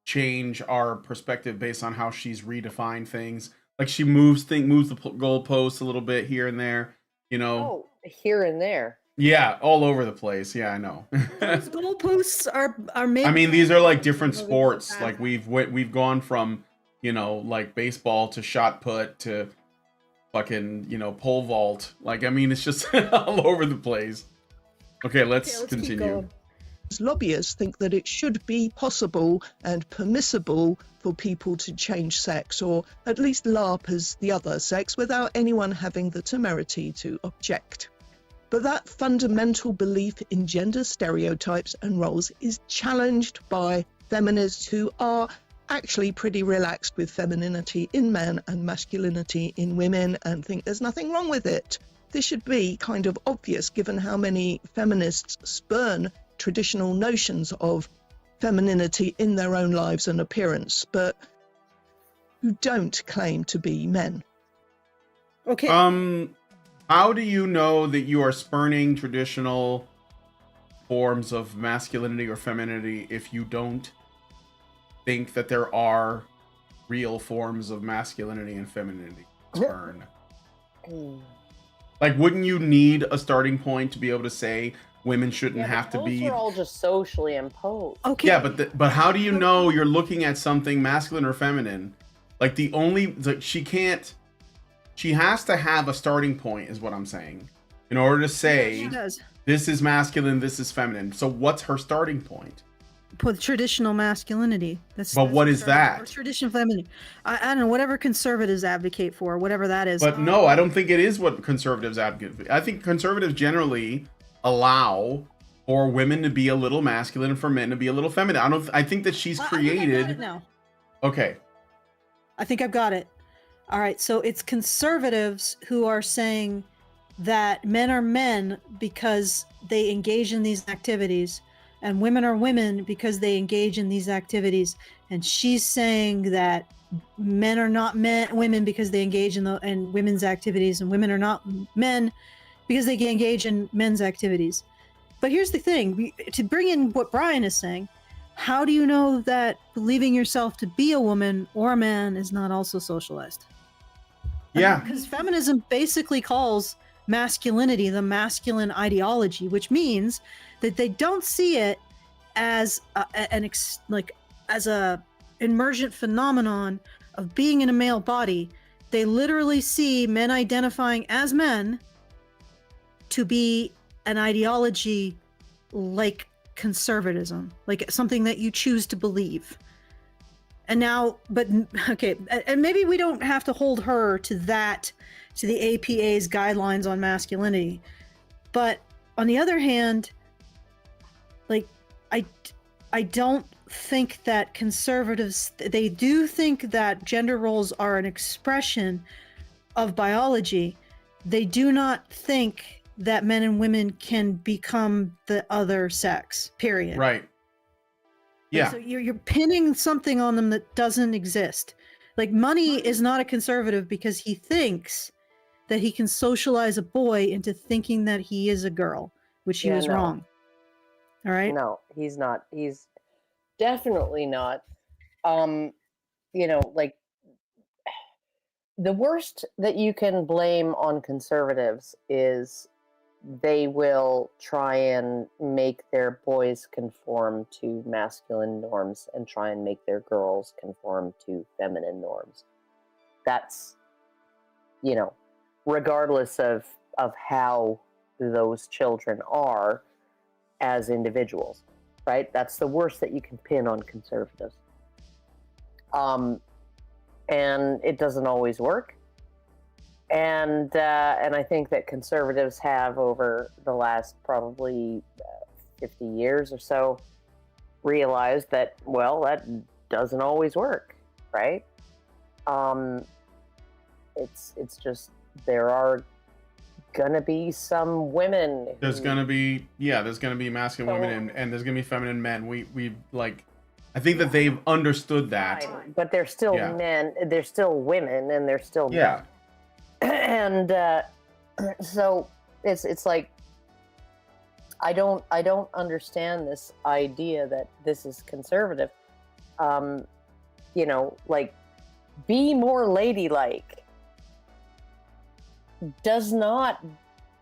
change our perspective based on how she's redefined things. Like she moves the goalposts a little bit here and there, you know. Oh, here and there. Yeah, all over the place. Yeah, I know. Those goalposts are made. I mean, these are like different sports. Like we've gone from, you know, like baseball to shot put to fucking, you know, pole vault. Like, I mean, it's just all over the place. Okay, let's continue. Lobbyists think that it should be possible and permissible for people to change sex, or at least LARP as the other sex, without anyone having the temerity to object. But that fundamental belief in gender stereotypes and roles is challenged by feminists who are actually pretty relaxed with femininity in men and masculinity in women and think there's nothing wrong with it. This should be kind of obvious given how many feminists spurn traditional notions of femininity in their own lives and appearance, but who don't claim to be men. Okay. How do you know that you are spurning traditional forms of masculinity or femininity if you don't think that there are real forms of masculinity and femininity to spurn? Like, wouldn't you need a starting point to be able to say women shouldn't have to be? Those are all just socially imposed. Okay. Yeah, but how do you know you're looking at something masculine or feminine? Like she has to have a starting point, is what I'm saying, in order to say this is masculine, this is feminine. So what's her starting point? With traditional masculinity. But what is that? Or traditional femininity. I don't know, whatever conservatives advocate for, whatever that is. But no, I don't think it is what conservatives advocate for. I think conservatives generally allow for women to be a little masculine and for men to be a little feminine. I think that she's created. I think I've got it now. Okay. I think I've got it. All right, so it's conservatives who are saying that men are men because they engage in these activities, and women are women because they engage in these activities. And she's saying that men are not women because they engage in women's activities, and women are not men because they engage in men's activities. But here's the thing, to bring in what Brian is saying, how do you know that believing yourself to be a woman or a man is not also socialized? Yeah. Because feminism basically calls masculinity the masculine ideology, which means that they don't see it as as a emergent phenomenon of being in a male body. They literally see men identifying as men to be an ideology like conservatism, like something that you choose to believe. And now, but okay, and maybe we don't have to hold her to that, to the APA's guidelines on masculinity. But on the other hand, like, I don't think that conservatives, they do think that gender roles are an expression of biology. They do not think that men and women can become the other sex, period. Right. Yeah. So you're pinning something on them that doesn't exist. Like, Money is not a conservative because he thinks that he can socialize a boy into thinking that he is a girl, which he was wrong. All right? No, he's not. He's definitely not. You know, like, the worst that you can blame on conservatives is they will try and make their boys conform to masculine norms and try and make their girls conform to feminine norms. That's, you know, regardless of how those children are as individuals, right? That's the worst that you can pin on conservatives. And it doesn't always work. And I think that conservatives have, over the last probably 50 years or so, realized that, well, that doesn't always work, right? It's just, there are gonna be some women. There's gonna be masculine women and there's gonna be feminine men. We like, I think that they've understood that. But they're still men. They're still women, and they're still men. And so it's like, I don't understand this idea that this is conservative. You know, like, be more ladylike does not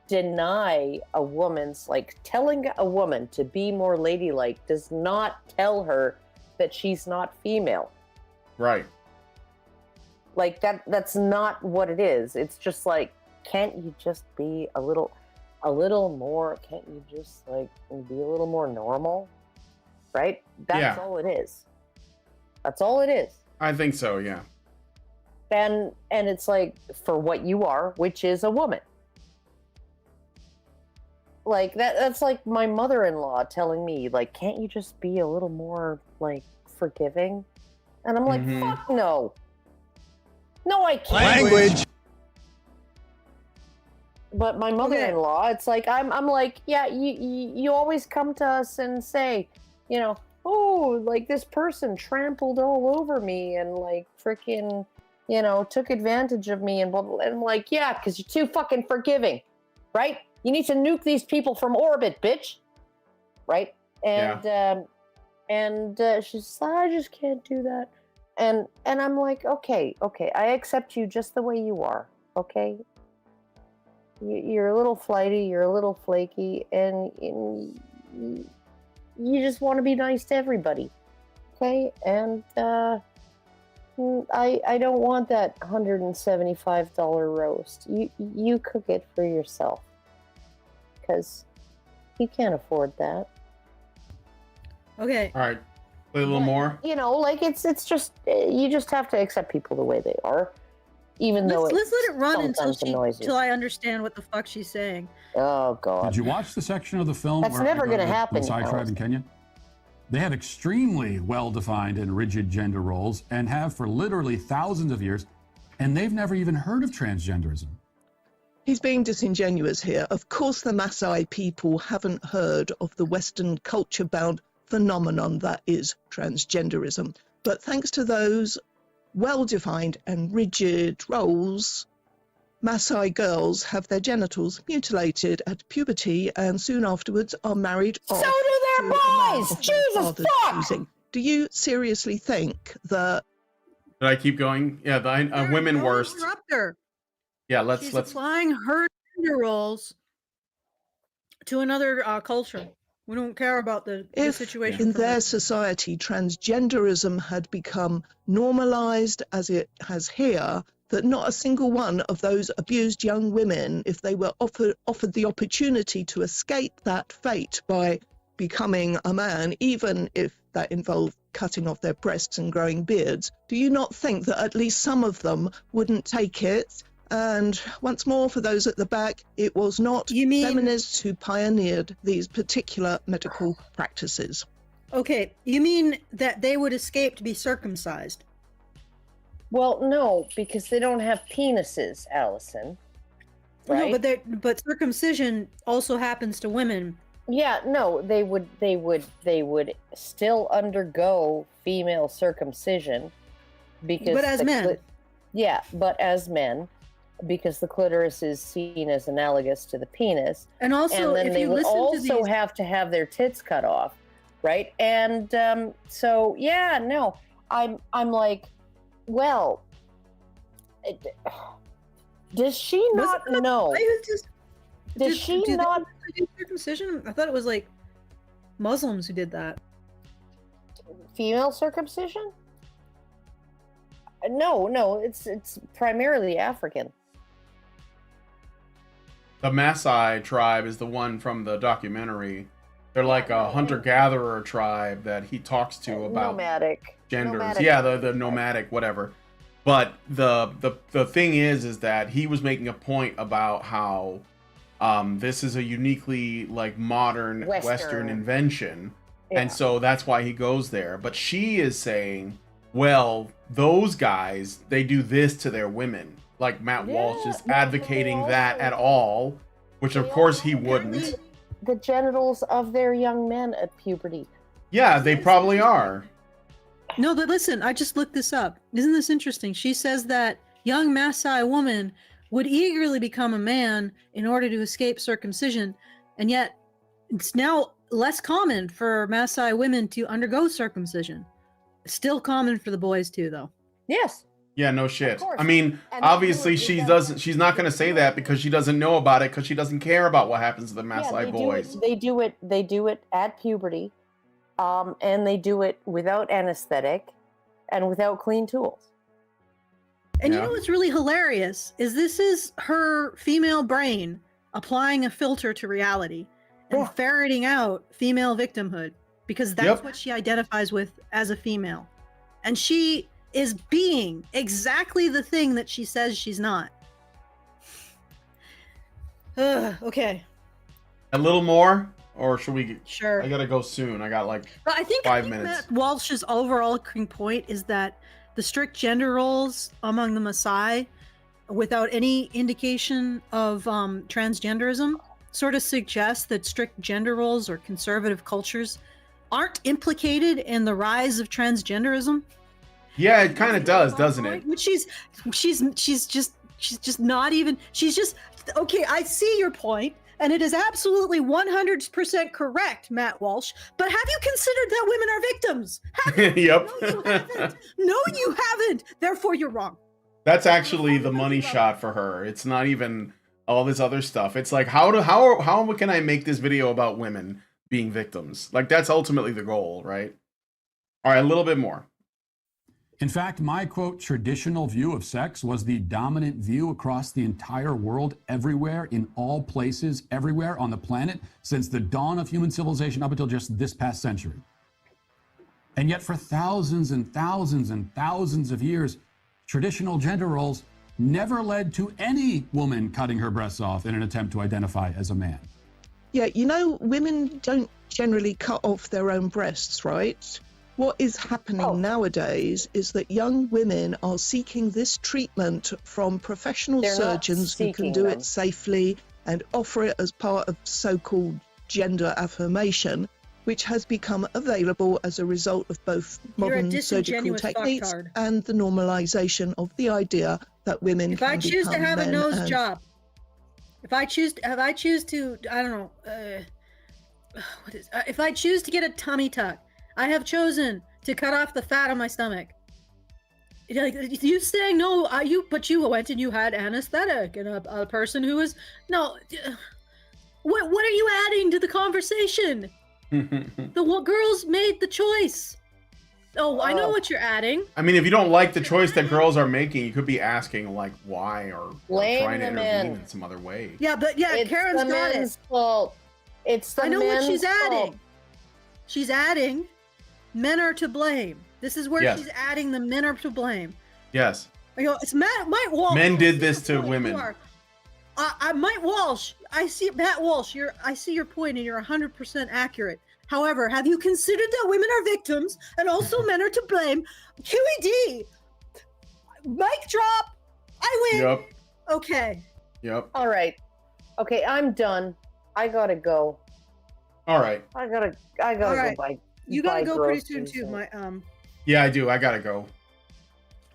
deny a woman's, like, telling a woman to be more ladylike does not tell her that she's not female. Right. Like, that's not what it is. It's just like, can't you just be a little more, can't you just, like, be a little more normal? Right? That's all it is. That's all it is. I think so, yeah. And it's like, for what you are, which is a woman. Like, that's like my mother-in-law telling me, like, can't you just be a little more, like, forgiving? And I'm like, fuck no. No, I can't. Language. But my mother-in-law, it's like, I'm like, yeah, you always come to us and say, you know, oh, like, this person trampled all over me and, like, freaking, you know, took advantage of me and blah, blah, blah. And I'm like, yeah, because you're too fucking forgiving, right? You need to nuke these people from orbit, bitch. Right? And she's like, I just can't do that. And I'm like, okay, I accept you just the way you are, okay? You're a little flighty, you're a little flaky, and you just want to be nice to everybody, okay? And I don't want that $175 roast. You cook it for yourself, because you can't afford that. Okay. All right. Play a little more. You know, like, it's just, you just have to accept people the way they are, even though let's let it run sometimes until I understand what the fuck she's saying. Oh God! Did you watch the section of the film? That's where never going to happen. The Psy tribe in Kenya. They have extremely well-defined and rigid gender roles, and have for literally thousands of years, and they've never even heard of transgenderism. He's being disingenuous here. Of course, the Maasai people haven't heard of the Western culture-bound phenomenon that is transgenderism. But thanks to those well-defined and rigid roles, Maasai girls have their genitals mutilated at puberty and soon afterwards are married off. So do their boys! Jesus fuck! Choosing. Do you seriously think that... Did I keep going? Yeah, the women worst. Interrupt her. Yeah, let's She's applying her gender roles to another culture. We don't care about the situation. In their society, transgenderism had become normalized as it has here, that not a single one of those abused young women, if they were offered the opportunity to escape that fate by becoming a man, even if that involved cutting off their breasts and growing beards, do you not think that at least some of them wouldn't take it? And once more, for those at the back, it was not feminists who pioneered these particular medical practices. Okay, you mean that they would escape to be circumcised? Well, no, because they don't have penises, Allison. Right? No, but circumcision also happens to women. Yeah, no, they would still undergo female circumcision because. But as men. Yeah, but as men. Because the clitoris is seen as analogous to the penis, and also, and then they would also have to have their tits cut off, right? And so, yeah, no, I'm like, well, does she not know? Does she do not? they do circumcision? I thought it was like Muslims who did that. Female circumcision? No, it's primarily African. The Maasai tribe is the one from the documentary. They're like a hunter-gatherer tribe that he talks to about Nomadic. genders. Nomadic. Yeah, the nomadic, whatever. But the thing is that he was making a point about how this is a uniquely like modern Western invention, and so that's why he goes there. But she is saying, well, those guys, they do this to their women. Like Matt Walsh is advocating that at all, which of course he wouldn't. The genitals of their young men at puberty. Yeah, they probably are. No, but listen, I just looked this up. Isn't this interesting? She says that young Maasai woman would eagerly become a man in order to escape circumcision, and yet it's now less common for Maasai women to undergo circumcision. Still common for the boys too, though. Yes. Yeah, no shit. course. I mean, And obviously they do it she's not going to say that because she doesn't know about it, because she doesn't care about what happens to the Maasai boys. They do it at puberty, and they do it without anesthetic and without clean tools. And you know what's really hilarious is this is her female brain applying a filter to reality and ferreting out female victimhood, because that's what she identifies with as a female. And she is being exactly the thing that she says she's not. Okay. A little more? Or should we... Sure. I gotta go soon. I got like But I think 5 minutes. Matt Walsh's overarching point is that the strict gender roles among the Maasai, without any indication of transgenderism, sort of suggests that strict gender roles or conservative cultures aren't implicated in the rise of transgenderism. Yeah, it kind of does, doesn't it? Which she's just not even. She's just okay. I see your point, and it is absolutely 100% correct, Matt Walsh. But have you considered that women are victims? Yep. No, you haven't. No, you haven't. Therefore, you're wrong. That's actually the money shot for her. It's not even all this other stuff. It's like, how can I make this video about women being victims? Like, that's ultimately the goal, right? All right, a little bit more. In fact, my, quote, traditional view of sex was the dominant view across the entire world, everywhere, in all places, everywhere on the planet, since the dawn of human civilization up until just this past century. And yet for thousands and thousands and thousands of years, traditional gender roles never led to any woman cutting her breasts off in an attempt to identify as a man. Yeah, you know, women don't generally cut off their own breasts, right? What is happening nowadays is that young women are seeking this treatment from professional surgeons who can do it safely and offer it as part of so-called gender affirmation, which has become available as a result of both modern surgical techniques and the normalization of the idea that women can become men. If I choose to have a nose job, if I choose to, I don't know, if I choose to get a tummy tuck, I have chosen to cut off the fat on my stomach. Like, you saying no, but you went and you had anesthetic, and a person who is no. What are you adding to the conversation? The girls made the choice. Oh, I know what you're adding. I mean, if you don't like the choice that girls are making, you could be asking like why or trying to intervene in some other way. Yeah, but yeah, Karen's got it. It's the men's fault. It's the I know what she's men's fault. adding. She's adding. Men are to blame. This is where she's adding the men are to blame. Yes. You know, it's Mike Walsh. Men did this to women. Mike Walsh. I see Matt Walsh. I see your point, and you're 100% accurate. However, have you considered that women are victims and also men are to blame? QED. Mic drop. I win. Yep. Okay. Yep. All right. Okay, I'm done. I gotta go. All right. I gotta go buy. You gotta go pretty soon groceries too. My Yeah, I do. I gotta go.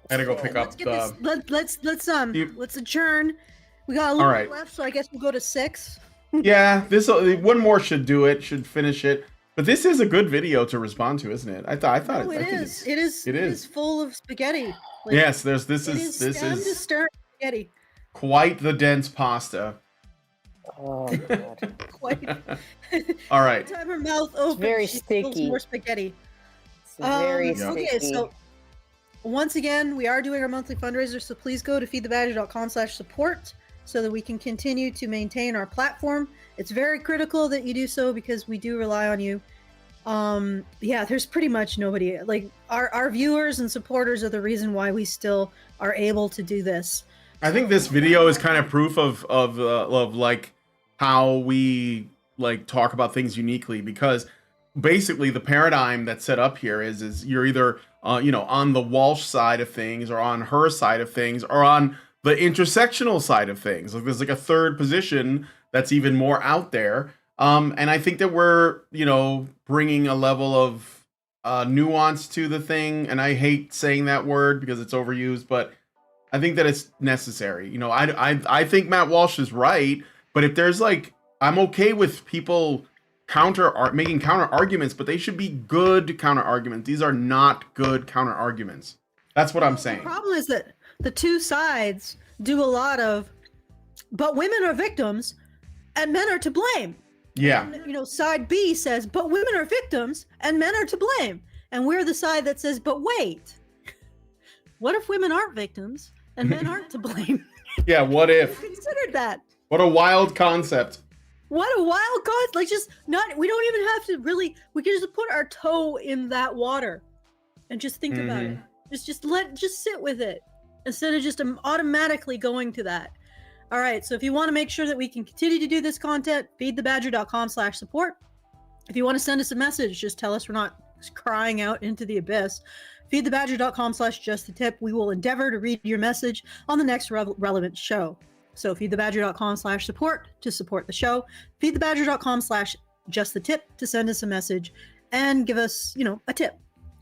I gotta go pick up the. Let's adjourn. We got a little right. left, so I guess we'll go to 6. Yeah, this one more should do it. Should finish it. But this is a good video to respond to, isn't it? I thought No, it is. It is full of spaghetti. Like, yes, this is stem to stern spaghetti. quite the dense pasta. Oh god. Quite. All right. Every time her mouth opens, very she spills sticky. more spaghetti. It's very Okay, sticky. so once again, we are doing our monthly fundraiser, so please go to feedthebadger.com/support so that we can continue to maintain our platform. It's very critical that you do so because we do rely on you. Yeah, there's pretty much nobody. Like our viewers and supporters are the reason why we still are able to do this. I think this video is kind of proof of like how we like talk about things uniquely, because basically the paradigm that's set up here is you're either you know, on the Walsh side of things or on her side of things or on the intersectional side of things. Like there's like a third position that's even more out there. And I think that we're, you know, bringing a level of nuance to the thing. And I hate saying that word because it's overused, but I think that it's necessary. You know, I think Matt Walsh is right, but if there's like, I'm okay with people making counter arguments, but they should be good counter arguments. These are not good counter arguments. That's what I'm saying. The problem is that the two sides do a lot of, but women are victims and men are to blame. Yeah. And, you know, side B says, but women are victims and men are to blame. And we're the side that says, but wait, what if women aren't victims and men aren't to blame? Yeah, what if? Considered that. What a wild concept. What a wild concept. Like, just not, we don't even have to really, we can just put our toe in that water and just think about it. Just sit with it instead of just automatically going to that. All right, so if you want to make sure that we can continue to do this content, feedthebadger.com/support. If you want to send us a message, just tell us we're not crying out into the abyss. Feedthebadger.com/justthetip. We will endeavor to read your message on the next relevant show. So feedthebadger.com/support to support the show. Feedthebadger.com/justthetip to send us a message and give us, you know, a tip.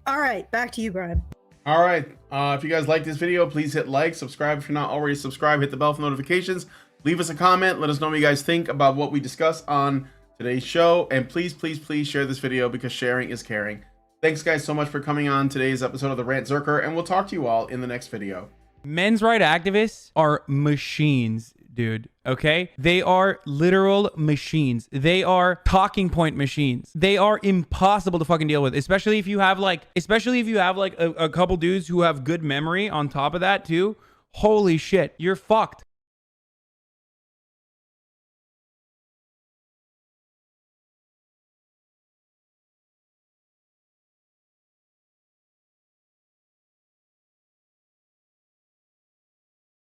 All right, back to you, Brian. All right. If you guys like this video, please hit like, subscribe if you're not already subscribed, hit the bell for notifications, leave us a comment, let us know what you guys think about what we discussed on today's show, and please, please, please share this video because sharing is caring. Thanks guys so much for coming on today's episode of the Rantzerker, and we'll talk to you all in the next video. Men's rights activists are machines, dude. Okay? They are literal machines. They are talking point machines. They are impossible to fucking deal with, especially if you have like a couple dudes who have good memory on top of that too. Holy shit, you're fucked.